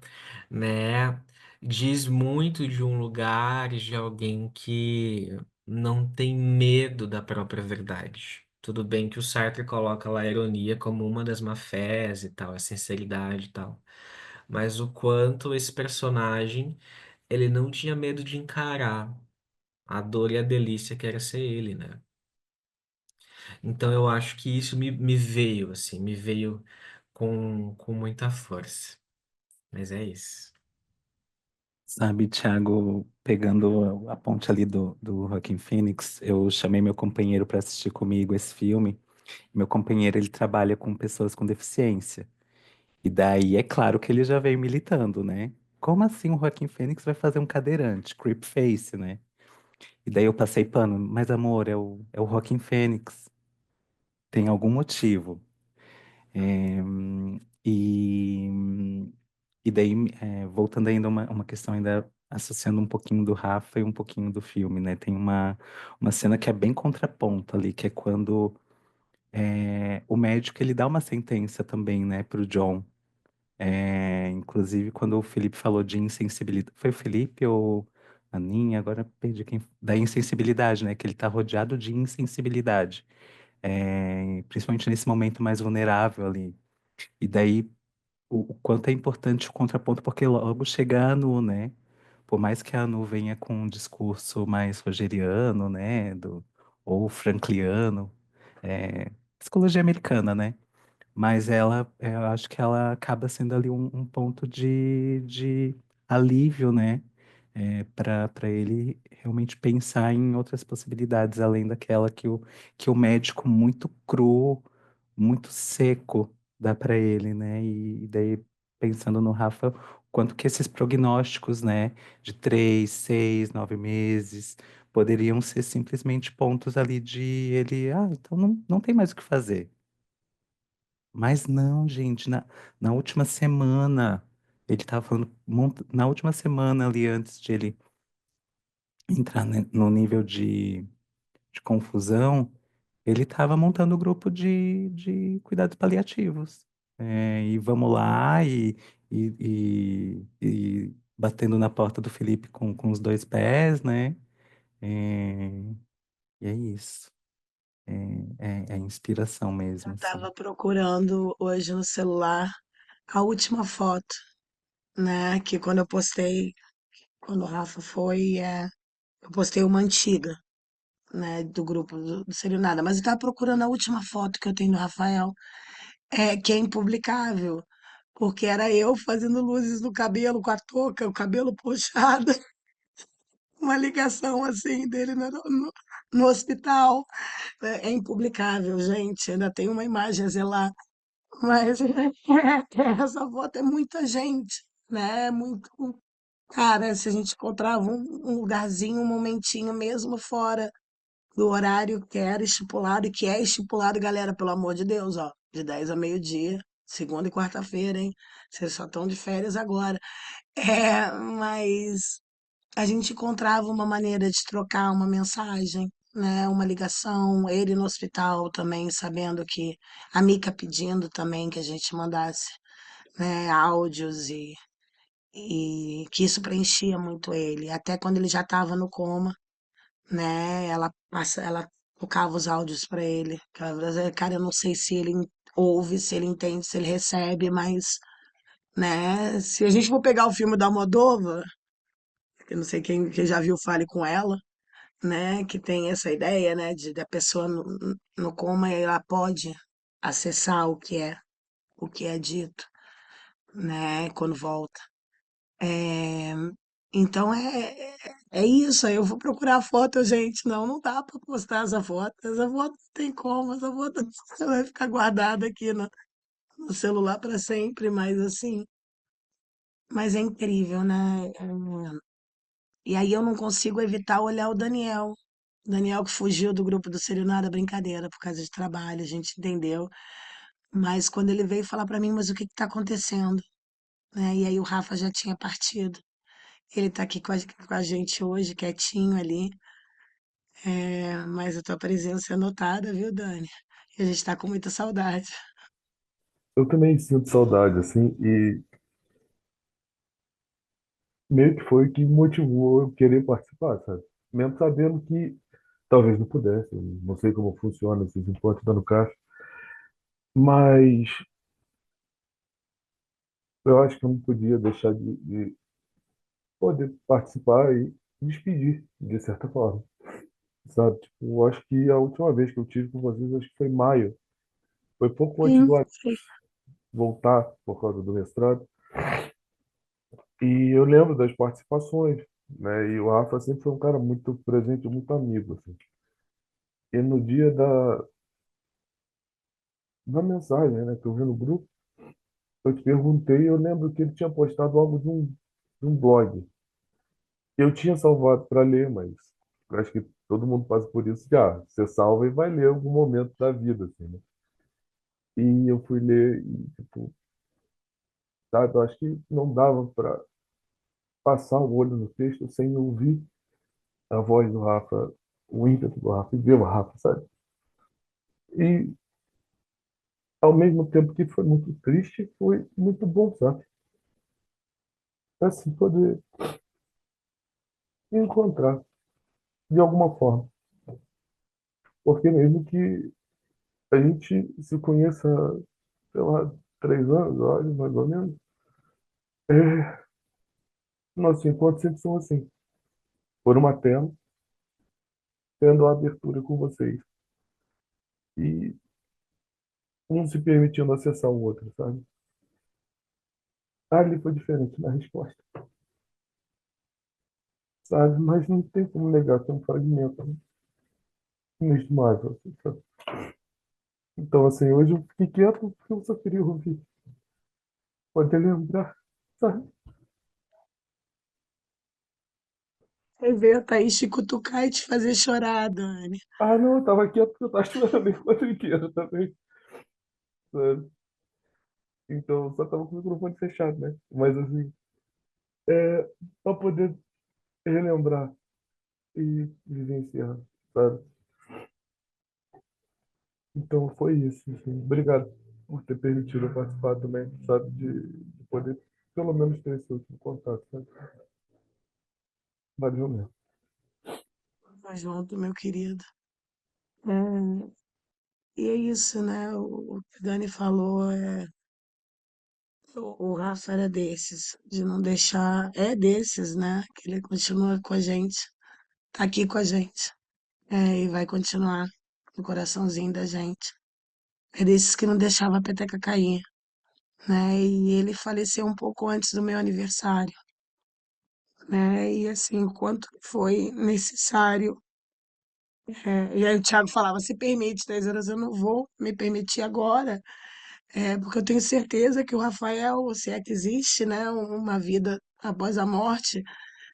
né? Diz muito de um lugar, de alguém que não tem medo da própria verdade. Tudo bem que o Sartre coloca lá a ironia como uma das má-fés e tal, a sinceridade e tal. Mas o quanto esse personagem, ele não tinha medo de encarar a dor e a delícia que era ser ele, né? Então eu acho que isso me veio, assim, me veio com muita força. Mas é isso. Sabe, Thiago, pegando a ponte ali do Joaquin Phoenix, eu chamei meu companheiro para assistir comigo esse filme. Meu companheiro, ele trabalha com pessoas com deficiência. E daí é claro que ele já veio militando, né? Como assim o Joaquin Phoenix vai fazer um cadeirante, creep face, né? E daí eu passei pano, mas amor, é o Joaquin Phoenix. Tem algum motivo. É, e, e daí, voltando ainda uma questão ainda associando um pouquinho do Rafa e um pouquinho do filme, né? Tem uma cena que é bem contraponto ali, que é quando o médico ele dá uma sentença também, né, pro John. Inclusive, quando o Felipe falou de insensibilidade, foi o Felipe ou a Ninha? Agora perdi quem. Da insensibilidade, né? Que ele tá rodeado de insensibilidade, principalmente nesse momento mais vulnerável ali. E daí, o quanto é importante o contraponto, porque logo chega a Anu, né? Por mais que a Anu venha com um discurso mais rogeriano, né? Ou frankliano, psicologia americana, né? Mas ela, eu acho que ela acaba sendo ali um ponto de alívio, né? Para ele realmente pensar em outras possibilidades, além daquela que o médico muito cru, muito seco dá para ele, né? E daí, pensando no Rafa, quanto que esses prognósticos, né? De 3, 6, 9 meses, poderiam ser simplesmente pontos ali de ele, então não tem mais o que fazer. Mas não, gente, na última semana, ele tava falando, na última semana ali, antes de ele entrar no nível de confusão, ele tava montando o grupo de cuidados paliativos. E vamos lá, e batendo na porta do Felipe com os dois pés, né? É, e é isso. É inspiração mesmo, Eu assim. estava procurando hoje no celular a última foto, né? Que quando eu postei, quando o Rafa foi, eu postei uma antiga, né? Do grupo do Serio Nada. Mas eu estava procurando a última foto que eu tenho do Rafael, que é impublicável, porque era eu fazendo luzes no cabelo com a touca, o cabelo puxado, uma ligação assim dele no hospital. É impublicável, gente. Ainda tem uma imagem a zelar. Mas essa foto é muita gente, né? Muito. Cara, se a gente encontrava um lugarzinho, um momentinho mesmo fora do horário que era estipulado e que é estipulado, galera, pelo amor de Deus, ó, de 10 a meio-dia, segunda e quarta-feira, hein? Vocês só estão de férias agora. Mas a gente encontrava uma maneira de trocar uma mensagem, né? Uma ligação, ele no hospital também, sabendo que a Mica pedindo também que a gente mandasse, né, áudios e que isso preenchia muito ele. Até quando ele já estava no coma, né? Ela tocava os áudios para ele. Que ela dizia, cara, eu não sei se ele ouve, se ele entende, se ele recebe, mas, né? Se a gente for pegar o filme da Almodóvar, que eu não sei quem já viu Fale com Ela, né? Que tem essa ideia, né? De da pessoa no coma, ela pode acessar o que é dito, né? Quando volta. É, então é isso. Aí eu vou procurar a foto, gente. Não dá para postar essa foto. Essa foto não tem como. Essa foto vai ficar guardada aqui no celular para sempre. Mas assim, mas é incrível, né? E aí eu não consigo evitar olhar o Daniel. Daniel que fugiu do grupo do Serenada, brincadeira, por causa de trabalho, a gente entendeu. Mas quando ele veio falar para mim, mas o que está acontecendo? Né? E aí o Rafa já tinha partido. Ele está aqui com a gente hoje, quietinho ali. Mas a tua presença é notada, viu, Dani? E a gente está com muita saudade. Eu também sinto saudade, assim, e meio que foi o que motivou eu querer participar, sabe? Mesmo sabendo que talvez não pudesse, eu não sei como funciona esses encontros dando caixa, mas eu acho que eu não podia deixar de poder participar e despedir, de certa forma, sabe? Tipo, eu acho que a última vez que eu tive com vocês, acho que foi em maio, foi pouco antes Sim, do ano sim. voltar por causa do mestrado, E eu lembro das participações, né? E o Rafa sempre foi um cara muito presente, muito amigo, assim. E no dia da mensagem, né, que eu vi no grupo, eu te perguntei, eu lembro que ele tinha postado algo de um blog. Eu tinha salvado para ler, mas eu acho que todo mundo passa por isso, que você salva e vai ler em algum momento da vida, assim, né? E eu fui ler e, tipo, sabe, eu acho que não dava para passar o olho no texto sem ouvir a voz do Rafa, o ímpeto do Rafa, e ver o Rafa, sabe? E ao mesmo tempo que foi muito triste, foi muito bom, sabe? Assim, poder encontrar de alguma forma. Porque mesmo que a gente se conheça, sei lá, 3 anos, olha, mais ou menos, é, nossos encontros sempre são assim, por uma tela, tendo a abertura com vocês. E um se permitindo acessar o outro, sabe? Ali foi diferente na resposta, sabe? Mas não tem como negar que é um fragmento inestimável, assim, sabe? Então, assim, hoje eu fiquei quieto porque eu só queria ouvir, poder lembrar, sabe? Aí veio a Thaís te cutucar e te fazer chorar, Dani. Ah, não, eu tava quieto porque eu tava chorando enquanto inteiro também, sabe? Então, eu só tava com o microfone fechado, né? Mas, assim, pra poder relembrar e vivenciar, sabe? Então, foi isso, assim. Obrigado por ter permitido eu participar também, sabe? De poder, pelo menos, ter esse último contato, sabe? Valeu mesmo. Tamo junto, meu querido. É, e é isso, né? O que a Dani falou, o Rafa era desses, de não deixar, é desses, né? Que ele continua com a gente, tá aqui com a gente, e vai continuar no coraçãozinho da gente. É desses que não deixava a peteca cair, né? E ele faleceu um pouco antes do meu aniversário, né? E assim, o quanto foi necessário. E aí o Thiago falava, se permite, 10 horas eu não vou me permitir agora, porque eu tenho certeza que o Rafael, se é que existe, né, uma vida após a morte,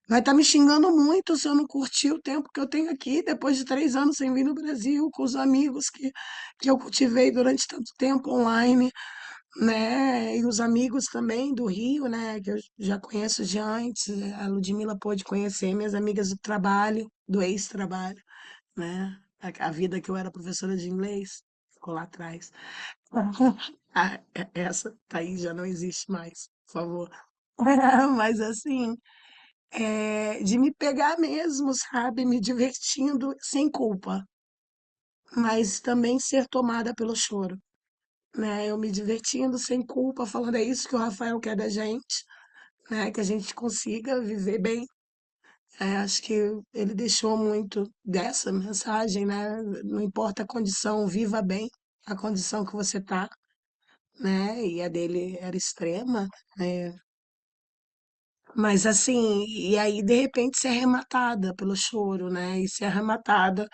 vai estar me xingando muito se eu não curtir o tempo que eu tenho aqui, depois de 3 anos sem vir no Brasil, com os amigos que eu cultivei durante tanto tempo online, né? E os amigos também do Rio, né? Que eu já conheço de antes. A Ludmilla pôde conhecer minhas amigas do trabalho, do ex-trabalho, né? A vida que eu era professora de inglês, ficou lá atrás. Essa Thaís já não existe mais, por favor. Mas assim, de me pegar mesmo, sabe? Me divertindo sem culpa, mas também ser tomada pelo choro, né? Eu me divertindo sem culpa, falando é isso que o Rafael quer da gente, né? Que a gente consiga viver bem. Acho que ele deixou muito dessa mensagem, né? Não importa a condição, viva bem a condição que você tá, né? E a dele era extrema, né? Mas assim, e aí de repente ser arrematada pelo choro, né? E ser arrematada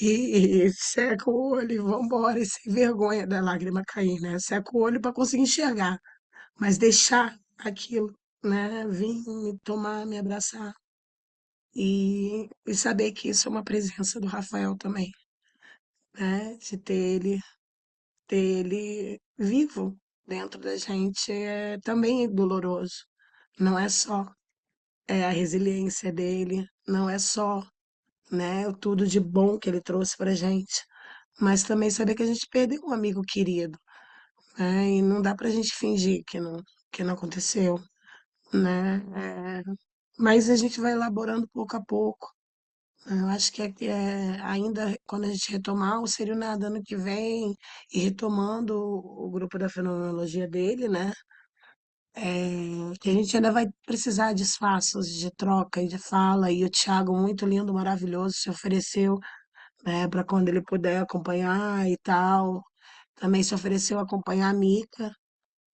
e seca o olho e vambora, e sem vergonha da lágrima cair, né? Seca o olho para conseguir enxergar, mas deixar aquilo, né? Vir me tomar, me abraçar e saber que isso é uma presença do Rafael também, né? De ter ele vivo dentro da gente é também doloroso. Não é só a resiliência dele, não é só, né, o tudo de bom que ele trouxe pra gente, mas também saber que a gente perdeu um amigo querido, né? E não dá pra gente fingir que não aconteceu, né? Mas a gente vai elaborando pouco a pouco. Eu acho que ainda quando a gente retomar o Serio Nada ano que vem e retomando o grupo da fenomenologia dele, né? Que a gente ainda vai precisar de espaços de troca e de fala, e o Thiago, muito lindo, maravilhoso, se ofereceu, né, para quando ele puder acompanhar e tal. Também se ofereceu a acompanhar a Mica,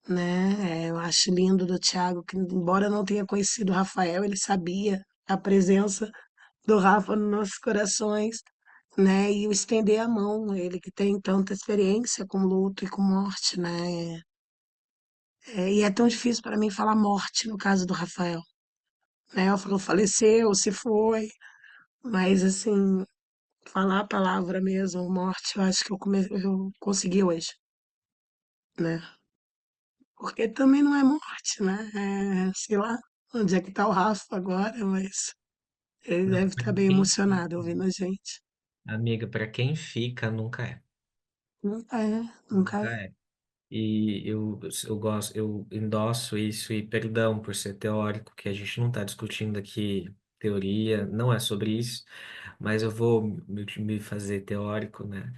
né? Eu acho lindo do Thiago que, embora eu não tenha conhecido o Rafael, ele sabia a presença do Rafa nos nossos corações, né? E o estender a mão, ele que tem tanta experiência com luto e com morte, né? E é tão difícil para mim falar morte no caso do Rafael, né? Eu falo faleceu, se foi, mas assim, falar a palavra mesmo, morte, eu acho que eu consegui hoje, né? Porque também não é morte, né? Sei lá onde é que tá o Rafa agora, mas ele Não, deve pra estar bem quem emocionado fica, ouvindo a gente. amiga, para quem fica, nunca é. Nunca é, nunca Nunca é. é. E eu gosto, eu endosso isso e perdão por ser teórico, que a gente não está discutindo aqui teoria, não é sobre isso, mas eu vou me fazer teórico, né?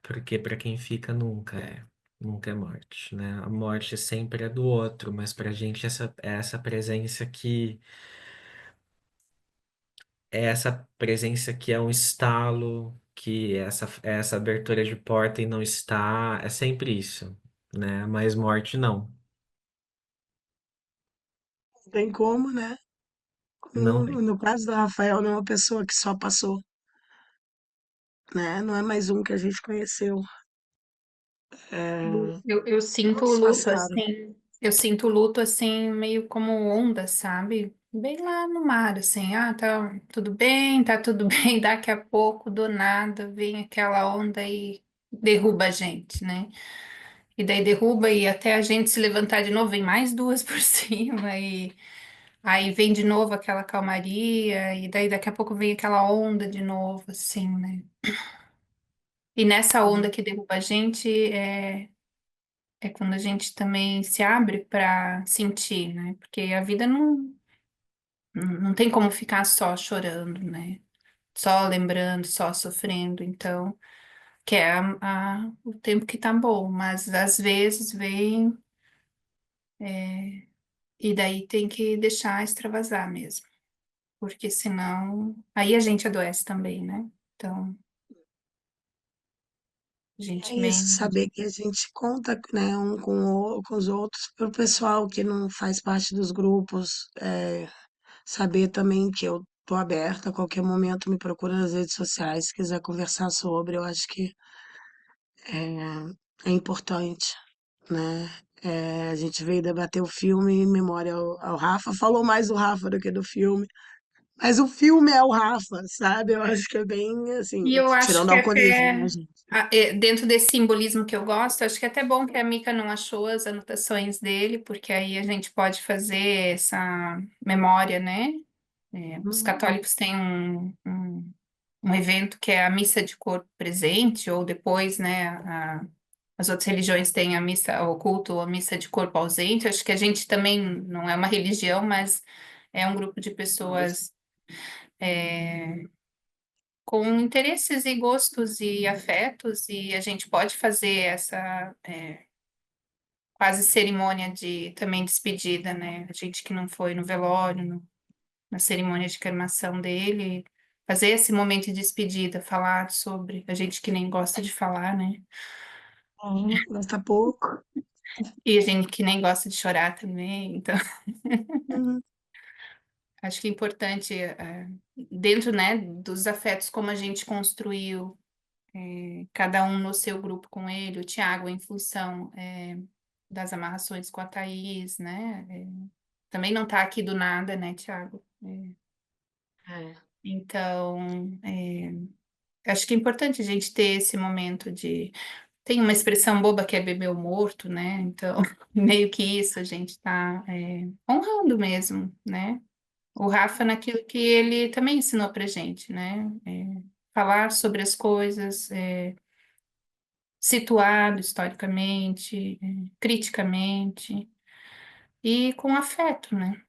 Porque para quem fica nunca é morte, né? A morte sempre é do outro, mas pra gente é essa presença que é um estalo, que é essa abertura de porta e não está, é sempre isso, né? Mas morte não. Não tem como, né? Não No, tem. no caso do Rafael, não é uma pessoa que só passou, né? Não é mais um que a gente conheceu. É, Eu sinto o todos luto passaram. assim, eu sinto o luto assim, meio como onda, sabe? Bem lá no mar, assim, tá tudo bem, daqui a pouco, do nada, vem aquela onda e derruba a gente, né? E daí derruba e até a gente se levantar de novo, vem mais duas por cima, e aí vem de novo aquela calmaria, e daí daqui a pouco vem aquela onda de novo, assim, né? E nessa onda que derruba a gente, é quando a gente também se abre para sentir, né? Porque a vida não tem como ficar só chorando, né? Só lembrando, só sofrendo. Então, que é o tempo que tá bom, mas às vezes vem, e daí tem que deixar extravasar mesmo, porque senão aí a gente adoece também, né? Então, a É gente isso, vem. saber que a gente conta, né, com os outros, para o pessoal que não faz parte dos grupos, saber também que eu tô aberta, a qualquer momento me procura nas redes sociais, se quiser conversar sobre, eu acho que é importante, né? A gente veio debater o filme em memória ao Rafa, falou mais do Rafa do que do filme, mas o filme é o Rafa, sabe? Eu acho que é bem assim, E eu acho tirando o que alcoolismo, né, até gente? dentro desse simbolismo que eu gosto, acho que é até bom que a Mica não achou as anotações dele, porque aí a gente pode fazer essa memória, né? Os Hum, católicos têm um evento que é a missa de corpo presente, ou depois, né? As outras religiões têm a missa, o culto, a missa de corpo ausente. Acho que a gente também não é uma religião, mas é um grupo de pessoas com interesses e gostos e afetos, e a gente pode fazer essa quase cerimônia de também despedida, né? A gente que não foi no velório, na cerimônia de cremação dele, fazer esse momento de despedida, falar sobre a gente que nem gosta de falar, né? gosta pouco. E a gente que nem gosta de chorar também, então Hum, acho que é importante, dentro, né, dos afetos como a gente construiu, cada um no seu grupo com ele, o Tiago em função das amarrações com a Thaís, né? Também não tá aqui do nada, né, Tiago? é, Então, acho que é importante a gente ter esse momento de. Tem uma expressão boba que é beber o morto, né? Então, meio que isso a gente tá honrando mesmo, né? O Rafa naquilo que ele também ensinou pra gente, né? Falar sobre as coisas, situado historicamente, criticamente e com afeto, né?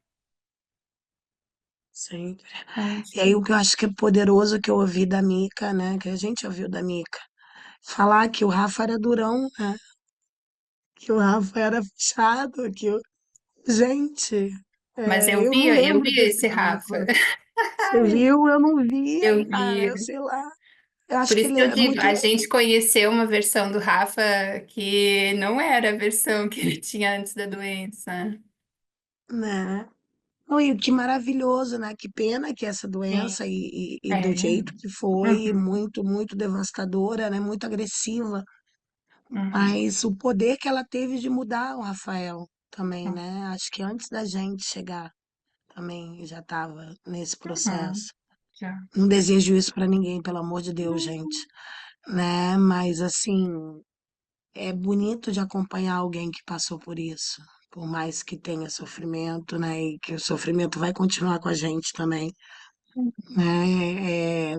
sempre. Então, E aí o que eu acho que é poderoso que eu ouvi da Mica, né? Que a gente ouviu da Mica, falar que o Rafa era durão, né? Que o Rafa era fechado, gente, mas eu não eu lembro vi desse esse Rafa. Rafa. Você viu? Eu não via, Eu cara, vi. sei lá. Eu acho Por que isso ele que eu é digo, muito, a gente conheceu uma versão do Rafa que não era a versão que ele tinha antes da doença. né? Não, e que maravilhoso, né? Que pena que essa Sim. doença e do É. jeito que foi, Uhum, muito, muito devastadora, né? Muito agressiva. uhum, Mas o poder que ela teve de mudar o Rafael também, uhum, né? Acho que antes da gente chegar também já estava nesse uhum. processo. Já. Não desejo isso para ninguém, pelo amor de Deus, gente, né? Mas assim, é bonito de acompanhar alguém que passou por isso, por mais que tenha sofrimento, né? E que o sofrimento vai continuar com a gente também, né?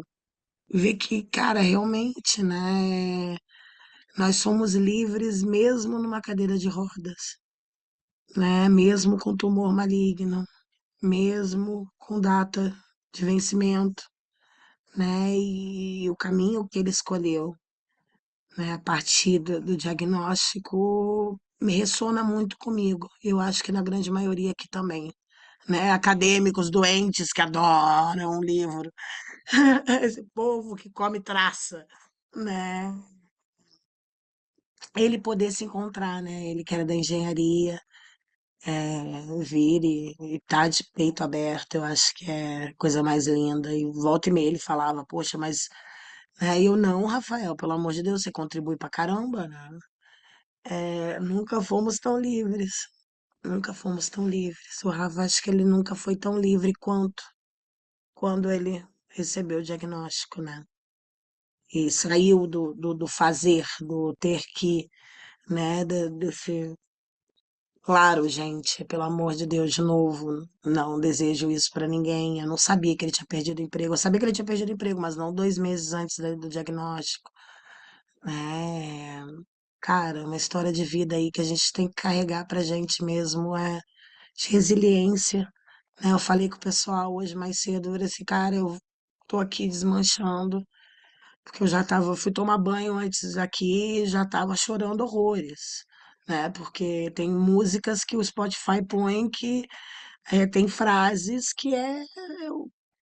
Ver que, cara, realmente, né? Nós somos livres mesmo numa cadeira de rodas, né? Mesmo com tumor maligno, mesmo com data de vencimento, né? E o caminho que ele escolheu, né, a partir do diagnóstico, me ressona muito comigo. Eu acho que na grande maioria aqui também, né? Acadêmicos doentes que adoram um livro, esse povo que come traça, né? Ele poder se encontrar, né? Ele que era da engenharia, vir e tá de peito aberto, eu acho que é a coisa mais linda. E volta e meia ele falava, poxa, mas eu não, Rafael, pelo amor de Deus, você contribui pra caramba, né? Nunca fomos tão livres, nunca fomos tão livres. O Rafa, acho que ele nunca foi tão livre quanto quando ele recebeu o diagnóstico, né? E saiu do fazer, do ter que, né? Desse. Claro, gente, pelo amor de Deus, de novo, não desejo isso pra ninguém. Eu não sabia que ele tinha perdido o emprego. Eu sabia que ele tinha perdido o emprego, mas não 2 meses antes do diagnóstico. É, cara, uma história de vida aí que a gente tem que carregar pra gente mesmo, de resiliência, né? Eu falei com o pessoal hoje mais cedo, eu falei assim, cara, eu tô aqui desmanchando, porque eu fui tomar banho antes aqui e já tava chorando horrores, né? Porque tem músicas que o Spotify põe que tem frases que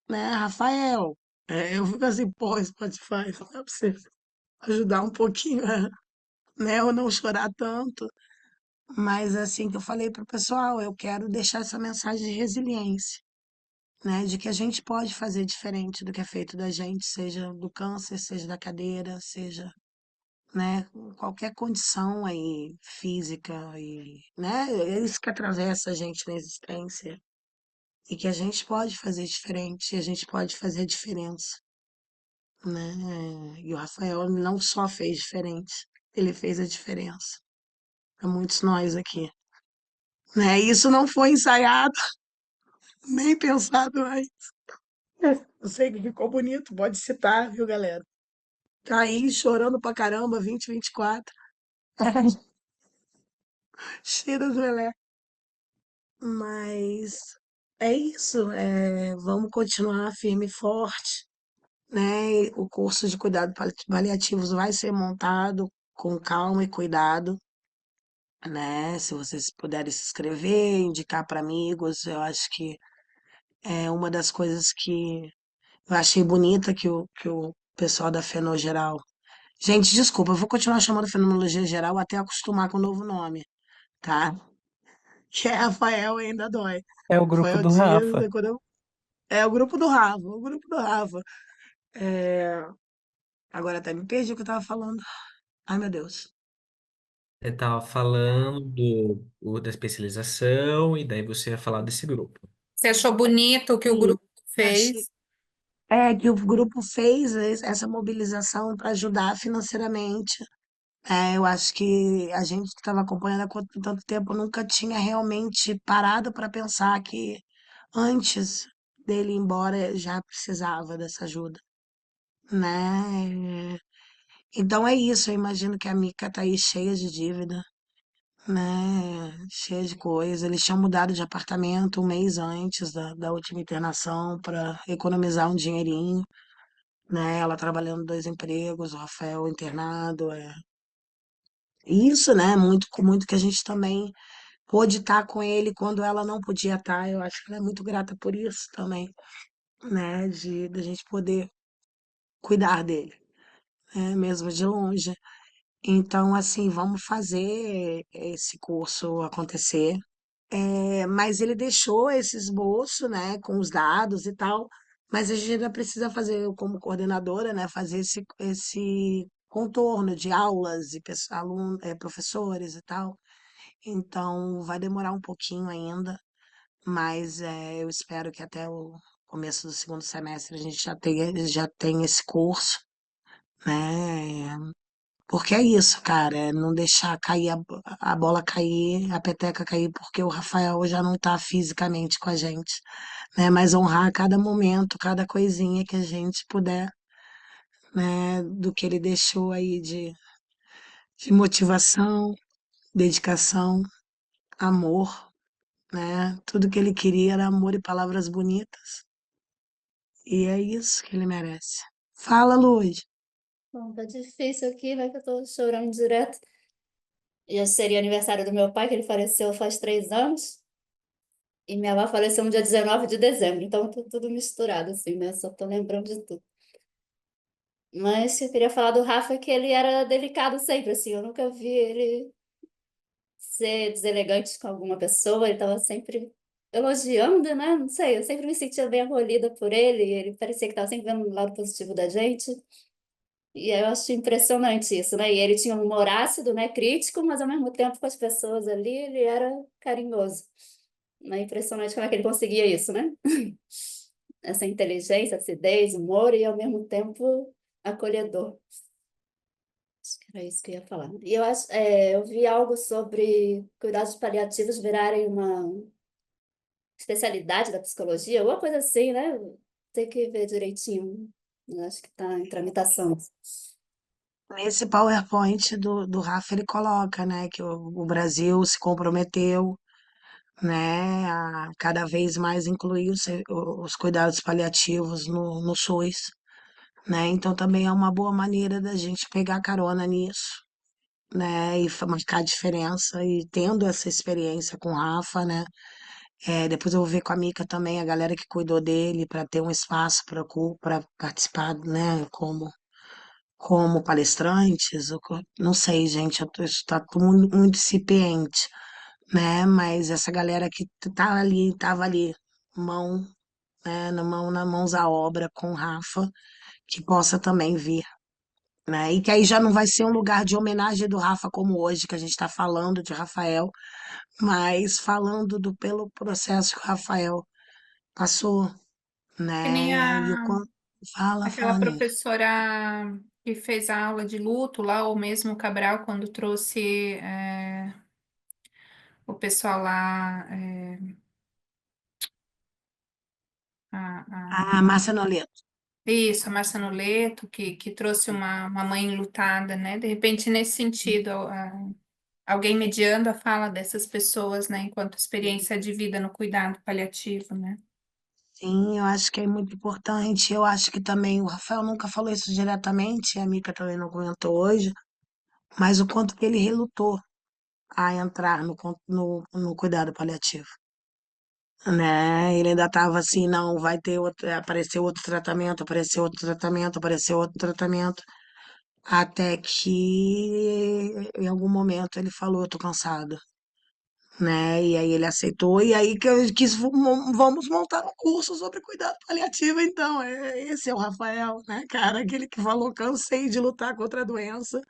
né, Rafael. Eu fico assim, pô, Spotify, não dá pra você ajudar um pouquinho, né? Ou não chorar tanto. Mas assim que eu falei pro pessoal, eu quero deixar essa mensagem de resiliência, né? De que a gente pode fazer diferente do que é feito da gente, seja do câncer, seja da cadeira, seja, né, qualquer condição aí física e, né, é isso que atravessa a gente na existência e que a gente pode fazer diferente, a gente pode fazer a diferença, né? E o Rafael não só fez diferente, ele fez a diferença para muitos nós aqui, né? Isso não foi ensaiado, nem pensado antes. Eu sei que ficou bonito, pode citar, viu, galera? Tá aí chorando pra caramba, 2024. Cheira do Lelé. Mas é isso, vamos continuar firme e forte, né? O curso de cuidado paliativos vai ser montado com calma e cuidado, né? Se vocês puderem se inscrever, indicar para amigos, eu acho que é uma das coisas que eu achei bonita que o pessoal da Feno Geral. Gente, desculpa, eu vou continuar chamando Fenomenologia Geral até acostumar com o novo nome, tá? Que é Rafael ainda dói. É o grupo Rafael do Dias, Rafa. é o grupo do Rafa, o grupo do Rafa. É, agora até me perdi o que eu tava falando. Ai, meu Deus. Você estava falando da especialização e daí você ia falar desse grupo. Você achou bonito o que o E grupo achei, fez? que o grupo fez essa mobilização para ajudar financeiramente. Eu acho que a gente que estava acompanhando há tanto tempo nunca tinha realmente parado para pensar que antes dele ir embora já precisava dessa ajuda, né? Então é isso, eu imagino que a Mica tá aí cheia de dívida, né? Cheia de coisa. Eles tinham mudado de apartamento um mês antes da última internação para economizar um dinheirinho, né? Ela trabalhando 2 empregos, o Rafael internado. Isso, né? Muito com muito que a gente também pôde estar com ele quando ela não podia estar. Eu acho que ela é muito grata por isso também, né? De a gente poder cuidar dele. né, mesmo de longe. Então, assim, vamos fazer esse curso acontecer. Mas ele deixou esse esboço, né, com os dados e tal, mas a gente ainda precisa fazer, eu como coordenadora, né, fazer esse contorno de aulas e professores e tal. Então, vai demorar um pouquinho ainda, mas eu espero que até o começo do segundo semestre a gente já tenha esse curso, né? Porque é isso, cara, é não deixar cair a bola cair, a peteca cair, porque o Rafael já não tá fisicamente com a gente, né? Mas honrar cada momento, cada coisinha que a gente puder, né? Do que ele deixou aí de motivação, dedicação, amor, né? Tudo que ele queria era amor e palavras bonitas. E é isso que ele merece. Fala, Luz. Bom, tá difícil aqui, né? Que eu tô chorando direto. Já seria aniversário do meu pai, que ele faleceu faz 3 anos. E minha avó faleceu no dia 19 de dezembro. Então, tá tudo misturado, assim, né? Só tô lembrando de tudo. Mas eu queria falar do Rafa, que ele era delicado sempre, assim. Eu nunca vi ele ser deselegante com alguma pessoa. Ele tava sempre elogiando, né? Não sei, eu sempre me sentia bem acolhida por ele. Ele parecia que tava sempre vendo o lado positivo da gente. E eu acho impressionante isso, né? E ele tinha um humor ácido, né? Crítico, mas ao mesmo tempo com as pessoas ali ele era carinhoso. É impressionante como é que ele conseguia isso, né? Essa inteligência, acidez, humor e ao mesmo tempo acolhedor. Acho que era isso que eu ia falar. E eu vi algo sobre cuidados paliativos virarem uma especialidade da psicologia, alguma coisa assim, né? Tem que ver direitinho. Eu acho que está em tramitação. Nesse PowerPoint do Rafa, ele coloca, né, que o Brasil se comprometeu, né, a cada vez mais incluir os cuidados paliativos no SUS, né? Então também é uma boa maneira da gente pegar carona nisso, né, e marcar a diferença. E tendo essa experiência com o Rafa, né, depois eu vou ver com a Mica também, a galera que cuidou dele, para ter um espaço para participar, né, como palestrantes, não sei, gente, está tudo muito incipiente, né? Mas essa galera que estava ali, mão, né, na mãos à obra com o Rafa, que possa também vir, né? E que aí já não vai ser um lugar de homenagem do Rafa como hoje, que a gente está falando de Rafael, mas falando pelo processo que o Rafael passou, Que nem né? E o quanto. aquela Fala, Neide. professora que fez a aula de luto lá, ou mesmo o Cabral, quando trouxe o pessoal lá, Ah, Márcia Noleto. isso, a Márcia Noleto, que trouxe uma mãe enlutada, né? De repente, nesse sentido, alguém mediando a fala dessas pessoas, né? Enquanto experiência de vida no cuidado paliativo, né? Sim, eu acho que é muito importante. Eu acho que também o Rafael nunca falou isso diretamente, a Mica também não comentou hoje, mas o quanto que ele relutou a entrar no cuidado paliativo, né? Ele ainda estava assim, não, vai ter outro, apareceu outro tratamento, apareceu outro tratamento, apareceu outro tratamento, até que em algum momento ele falou, eu tô cansado, né? E aí ele aceitou, e aí que eu quis, vamos montar um curso sobre cuidado paliativo, então, esse é o Rafael, né, cara? Aquele que falou, cansei de lutar contra a doença,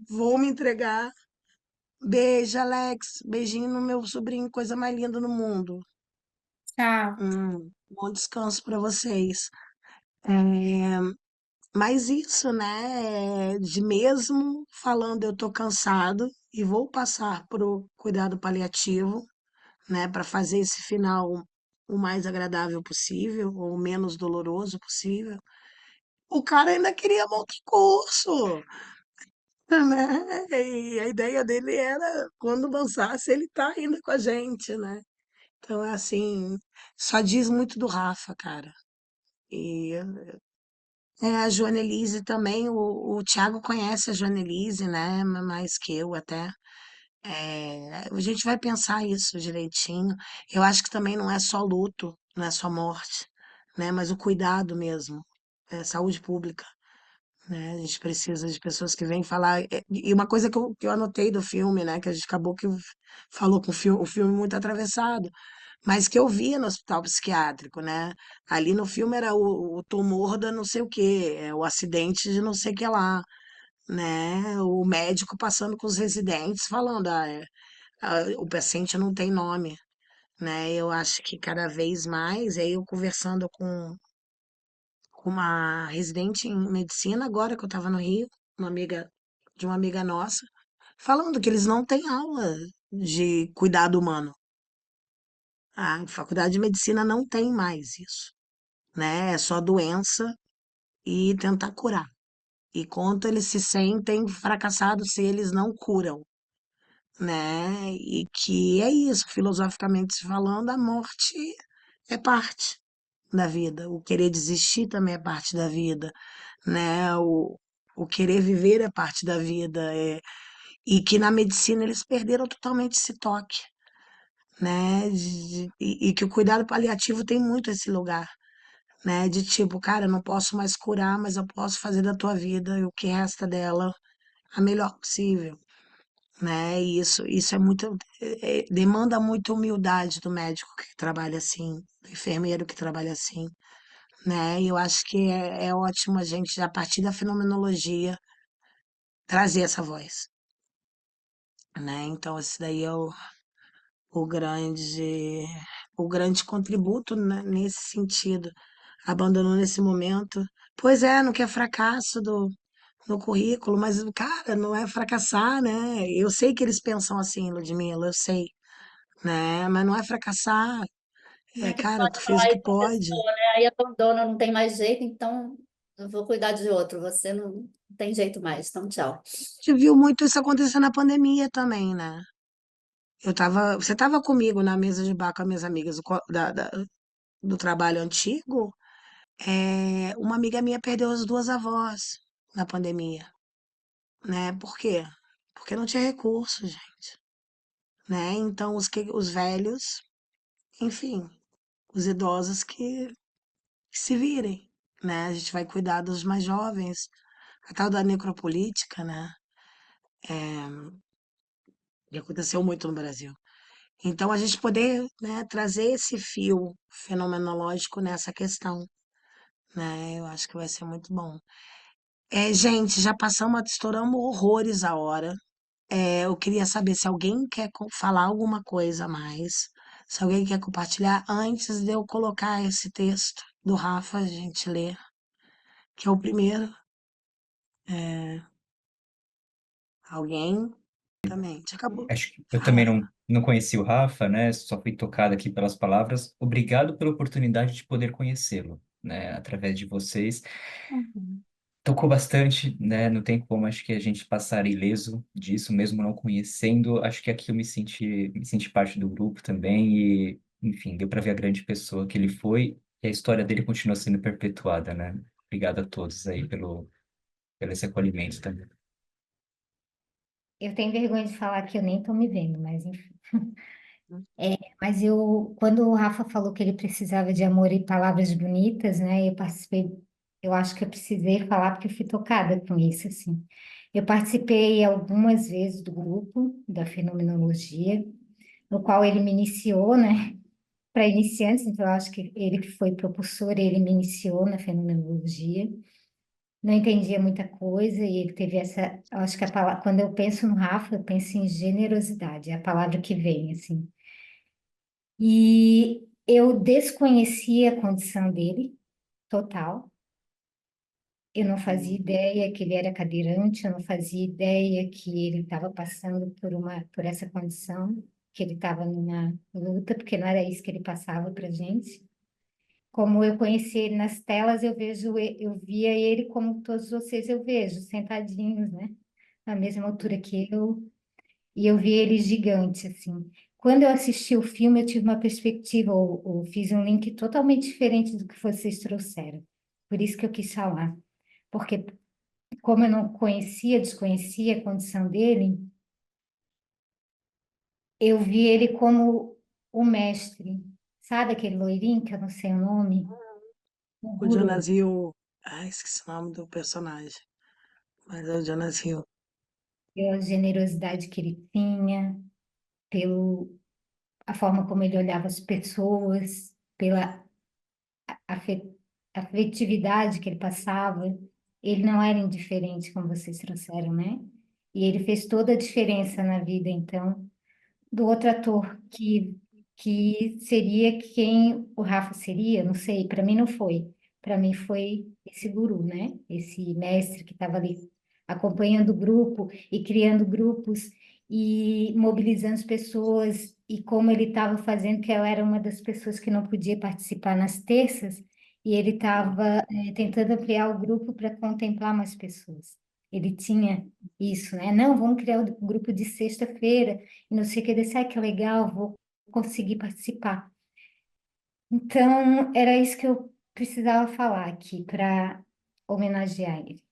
vou me entregar. Beijo, Alex, beijinho no meu sobrinho, coisa mais linda no mundo. Tchau. Bom descanso para vocês. É, mas isso, né, de mesmo falando eu tô cansado e vou passar pro cuidado paliativo, né, para fazer esse final o mais agradável possível, ou o menos doloroso possível. O cara ainda queria montar curso, né? E a ideia dele era, quando lançasse, ele tá ainda com a gente, né? Então, é assim, só diz muito do Rafa, cara. E a Joanelise também, o Thiago conhece a Joanelise, né? Mais que eu até. A gente vai pensar isso direitinho. Eu acho que também não é só luto, não é só morte, né? Mas o cuidado mesmo, saúde pública, né? A gente precisa de pessoas que vêm falar. E uma coisa que eu anotei do filme, né? Que a gente acabou que falou com o filme muito atravessado, mas que eu via no hospital psiquiátrico, né? Ali no filme era o tumor da não sei o quê, o acidente de não sei o que lá, né? O médico passando com os residentes falando, o paciente não tem nome, né? Eu acho que cada vez mais, aí eu conversando com uma residente em medicina, agora que eu estava no Rio, uma amiga de uma amiga nossa, falando que eles não têm aula de cuidado humano. A faculdade de medicina não tem mais isso, né? É só doença e tentar curar. E quanto eles se sentem fracassados se eles não curam, né? E que é isso, filosoficamente falando, a morte é parte da vida. O querer desistir também é parte da vida, né? O querer viver é parte da vida. E que na medicina eles perderam totalmente esse toque, né? E que o cuidado paliativo tem muito esse lugar, né? De tipo, cara, eu não posso mais curar, mas eu posso fazer da tua vida e o que resta dela a melhor possível, né? E isso é muito, demanda muita humildade do médico que trabalha assim, do enfermeiro que trabalha assim, né? E eu acho que é ótimo a gente, a partir da fenomenologia, trazer essa voz, né? Então, esse daí é o grande, o grande contributo, né, nesse sentido. Abandonou nesse momento. Pois é, não quer fracasso no currículo, mas, cara, não é fracassar, né? Eu sei que eles pensam assim, Ludmila, eu sei, né? Mas não é fracassar. Como é que Cara, pode tu fez o falar que isso pra pode. pessoa, né? Aí abandona, não tem mais jeito, então eu vou cuidar de outro. Você não tem jeito mais, então tchau. A gente viu muito isso acontecer na pandemia também, né? Você tava comigo na mesa de bar com as minhas amigas do trabalho antigo. Uma amiga minha perdeu as duas avós na pandemia, né? Por quê? Porque não tinha recurso, gente, né? Então os velhos, enfim, os idosos que se virem, né? A gente vai cuidar dos mais jovens, a tal da necropolítica, né? Que aconteceu muito no Brasil. Então a gente poder, né, trazer esse fio fenomenológico nessa questão, né? Eu acho que vai ser muito bom. Gente, já passamos, estouramos horrores a hora. Eu queria saber se alguém quer falar alguma coisa a mais, se alguém quer compartilhar antes de eu colocar esse texto do Rafa, a gente ler, que é o primeiro. É, alguém também. Já acabou. Acho que eu também Fala. não conheci o Rafa, né? Só fui tocado aqui pelas palavras. Obrigado pela oportunidade de poder conhecê-lo, né? Através de vocês. Uhum. Tocou bastante, né? Não tem como, acho que a gente passar ileso disso, mesmo não conhecendo. Acho que aqui eu me senti parte do grupo também e, enfim, deu para ver a grande pessoa que ele foi e a história dele continua sendo perpetuada, né? Obrigado a todos aí pelo esse acolhimento também. Eu tenho vergonha de falar que eu nem tô me vendo, mas enfim. Mas quando o Rafa falou que ele precisava de amor e palavras bonitas, né? Eu participei, eu acho que eu precisei falar porque eu fui tocada com isso, assim. Eu participei algumas vezes do grupo da fenomenologia, no qual ele me iniciou, né? Para iniciantes, então eu acho que ele que foi propulsor, ele me iniciou na fenomenologia. Não entendia muita coisa e ele teve essa, eu acho que a palavra, quando eu penso no Rafa, eu penso em generosidade, é a palavra que vem, assim. E eu desconhecia a condição dele, total. Eu não fazia ideia que ele era cadeirante, eu não fazia ideia que ele estava passando por essa condição, que ele estava numa luta, porque não era isso que ele passava para gente. Como eu conheci ele nas telas, eu via ele como todos vocês eu vejo, sentadinhos, né? Na mesma altura que eu, e eu vi ele gigante, assim. Quando eu assisti o filme, eu tive uma perspectiva, ou fiz um link totalmente diferente do que vocês trouxeram. Por isso que eu quis falar. Porque, como eu não conhecia, desconhecia a condição dele, eu vi ele como o mestre. Sabe aquele loirinho, que eu não sei o nome? O O guru. Jonas e o. Ai, esqueci o nome do personagem. Mas é o Jonas Hill. Pela generosidade que ele tinha, pelo a forma como ele olhava as pessoas, pela afe- afetividade que ele passava. Ele não era indiferente, como vocês trouxeram, né? E ele fez toda a diferença na vida, então, do outro ator que seria quem o Rafa seria, não sei, para mim não foi. Para mim foi esse guru, né? Esse mestre que estava ali acompanhando o grupo e criando grupos e mobilizando as pessoas e como ele estava fazendo, que eu era uma das pessoas que não podia participar nas terças, e ele estava tentando ampliar o grupo para contemplar mais pessoas. Ele tinha isso, né? Não, vamos criar o grupo de sexta-feira, e não sei o que, disse, ai, que legal, vou conseguir participar. Então, era isso que eu precisava falar aqui para homenagear ele.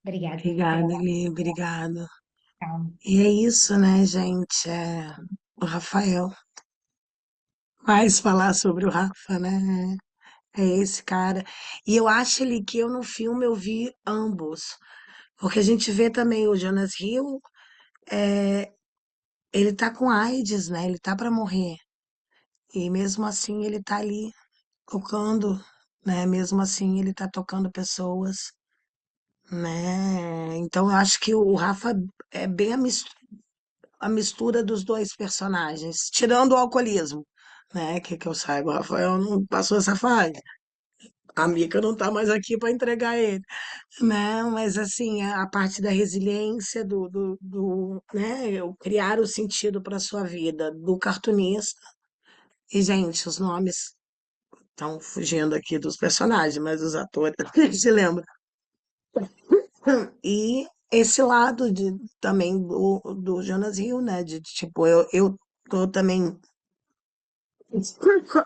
Obrigada pela Obrigada, Li, obrigada. calma. E é isso, né, gente? O Rafael. Mais falar sobre o Rafa, né? É esse cara. E eu acho ele que eu no filme eu vi ambos. Porque a gente vê também o Jonas Hill, é, ele tá com AIDS, né? Ele tá para morrer. E mesmo assim ele tá ali tocando, né? Mesmo assim ele tá tocando pessoas, né? Então eu acho que o Rafa é bem a mistura dos dois personagens, tirando o alcoolismo, né? Que eu saiba, o Rafael não passou essa fase. A Mica não tá mais aqui para entregar ele, né? Mas assim, a parte da resiliência, né? Eu criar o sentido para sua vida do cartunista. E, gente, os nomes estão fugindo aqui dos personagens, mas os atores a gente se lembra. E esse lado também do Jonas Hill, né? De tipo, eu tô também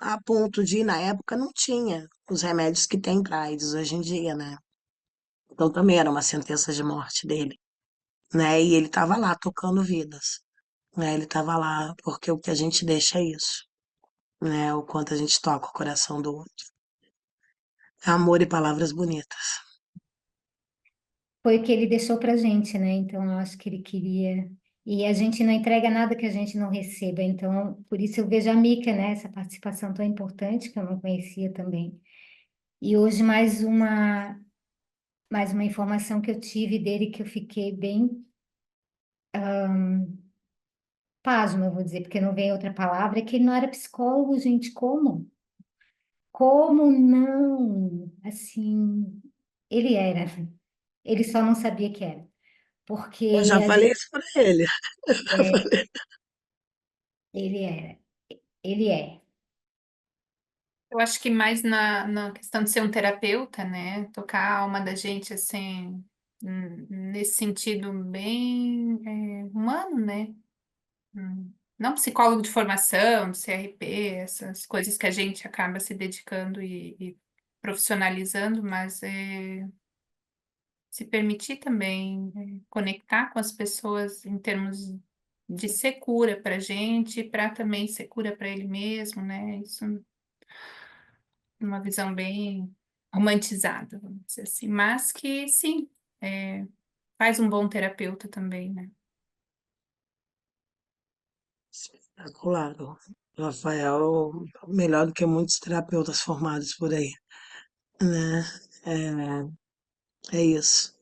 a ponto de, na época, não tinha os remédios que tem para AIDS hoje em dia, né? Então também era uma sentença de morte dele, né? E ele estava lá tocando vidas, né? Ele estava lá porque o que a gente deixa é isso, né? O quanto a gente toca o coração do outro. Amor e palavras bonitas. Foi o que ele deixou para a gente, né? Então, eu acho que ele queria. E a gente não entrega nada que a gente não receba. Então, por isso eu vejo a Mica, né? Essa participação tão importante que eu não conhecia também. E hoje mais uma informação que eu tive dele que eu fiquei bem pasma, eu vou dizer, porque não vem outra palavra, é que ele não era psicólogo, gente. Como? Como não? Assim, ele era. Ele só não sabia que era. Eu Porque já a falei gente, isso para ele. Eu já é, falei. ele era. Ele é. Eu acho que mais na questão de ser um terapeuta, né? Tocar a alma da gente, assim, nesse sentido bem humano, né? Não psicólogo de formação, de CRP, essas coisas que a gente acaba se dedicando e profissionalizando, mas se permitir também conectar com as pessoas em termos de ser cura para a gente, para também ser cura para ele mesmo, né? Isso uma visão bem romantizada, vamos dizer assim, mas que sim, é, faz um bom terapeuta também, né? Espetacular. O Rafael, melhor do que muitos terapeutas formados por aí, né? É isso.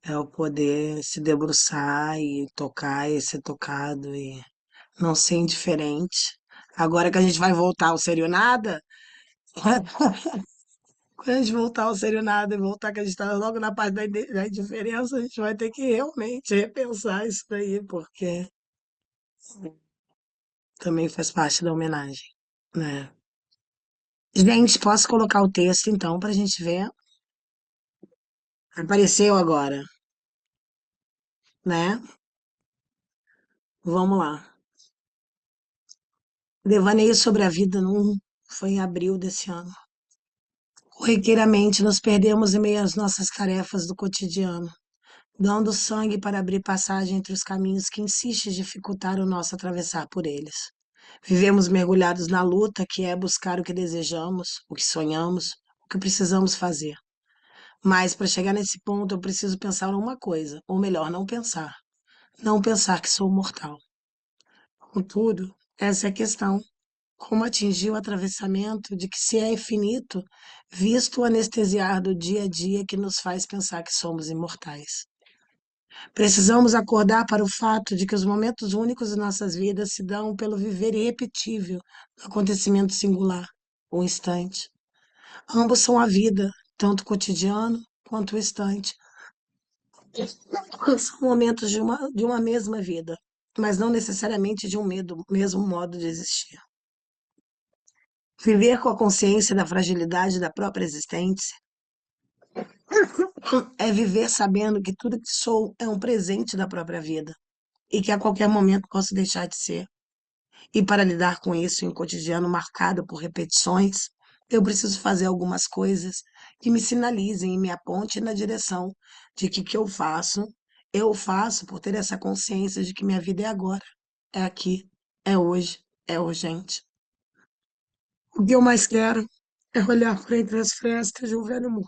É o poder se debruçar e tocar e ser tocado e não ser indiferente. Agora que a gente vai voltar ao Sério Nada, quando a gente voltar ao Sério Nada e voltar que a gente está logo na parte da indiferença, a gente vai ter que realmente repensar isso daí, porque também faz parte da homenagem, né? Gente, posso colocar o texto então para a gente ver? Apareceu agora, né? Vamos lá. Devaneio sobre a vida foi em abril desse ano. Corriqueiramente nos perdemos em meio às nossas tarefas do cotidiano, dando sangue para abrir passagem entre os caminhos que insiste em dificultar o nosso atravessar por eles. Vivemos mergulhados na luta que é buscar o que desejamos, o que sonhamos, o que precisamos fazer. Mas para chegar nesse ponto, eu preciso pensar numa coisa, ou melhor, não pensar. Não pensar que sou mortal. Contudo, essa é a questão. Como atingir o atravessamento de que se é infinito, visto o anestesiar do dia a dia que nos faz pensar que somos imortais. Precisamos acordar para o fato de que os momentos únicos de nossas vidas se dão pelo viver irrepetível do acontecimento singular, o instante. Ambos são a vida, tanto o cotidiano quanto o instante. São momentos de uma mesma vida, mas não necessariamente de um mesmo modo de existir. Viver com a consciência da fragilidade da própria existência é viver sabendo que tudo que sou é um presente da própria vida e que a qualquer momento posso deixar de ser. E para lidar com isso em um cotidiano marcado por repetições, eu preciso fazer algumas coisas que me sinalizem e me apontem na direção de que eu faço por ter essa consciência de que minha vida é agora, é aqui, é hoje, é urgente. O que eu mais quero é olhar por entre as frestas de um velho muro,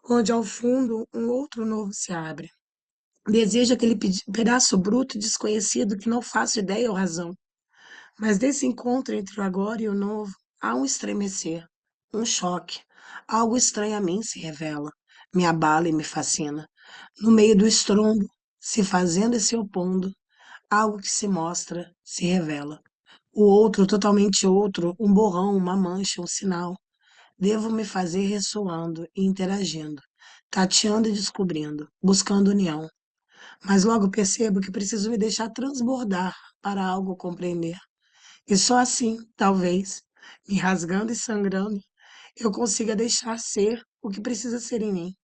onde ao fundo um outro novo se abre. Desejo aquele pedaço bruto e desconhecido que não faço ideia ou razão. Mas desse encontro entre o agora e o novo, há um estremecer, um choque. Algo estranho a mim se revela, me abala e me fascina. No meio do estrondo, se fazendo e se opondo, algo que se mostra, se revela. O outro, totalmente outro, um borrão, uma mancha, um sinal. Devo me fazer ressoando e interagindo, tateando e descobrindo, buscando união. Mas logo percebo que preciso me deixar transbordar para algo compreender. E só assim, talvez, me rasgando e sangrando, eu consiga deixar ser o que precisa ser em mim.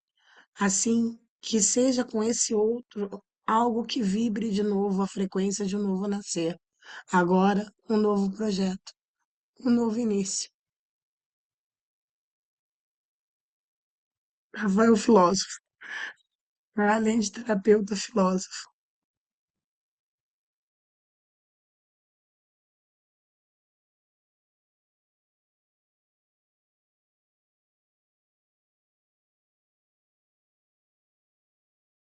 Assim, que seja com esse outro algo que vibre de novo a frequência de um novo nascer. Agora, um novo projeto, um novo início. Rafael filósofo, além de terapeuta, filósofo.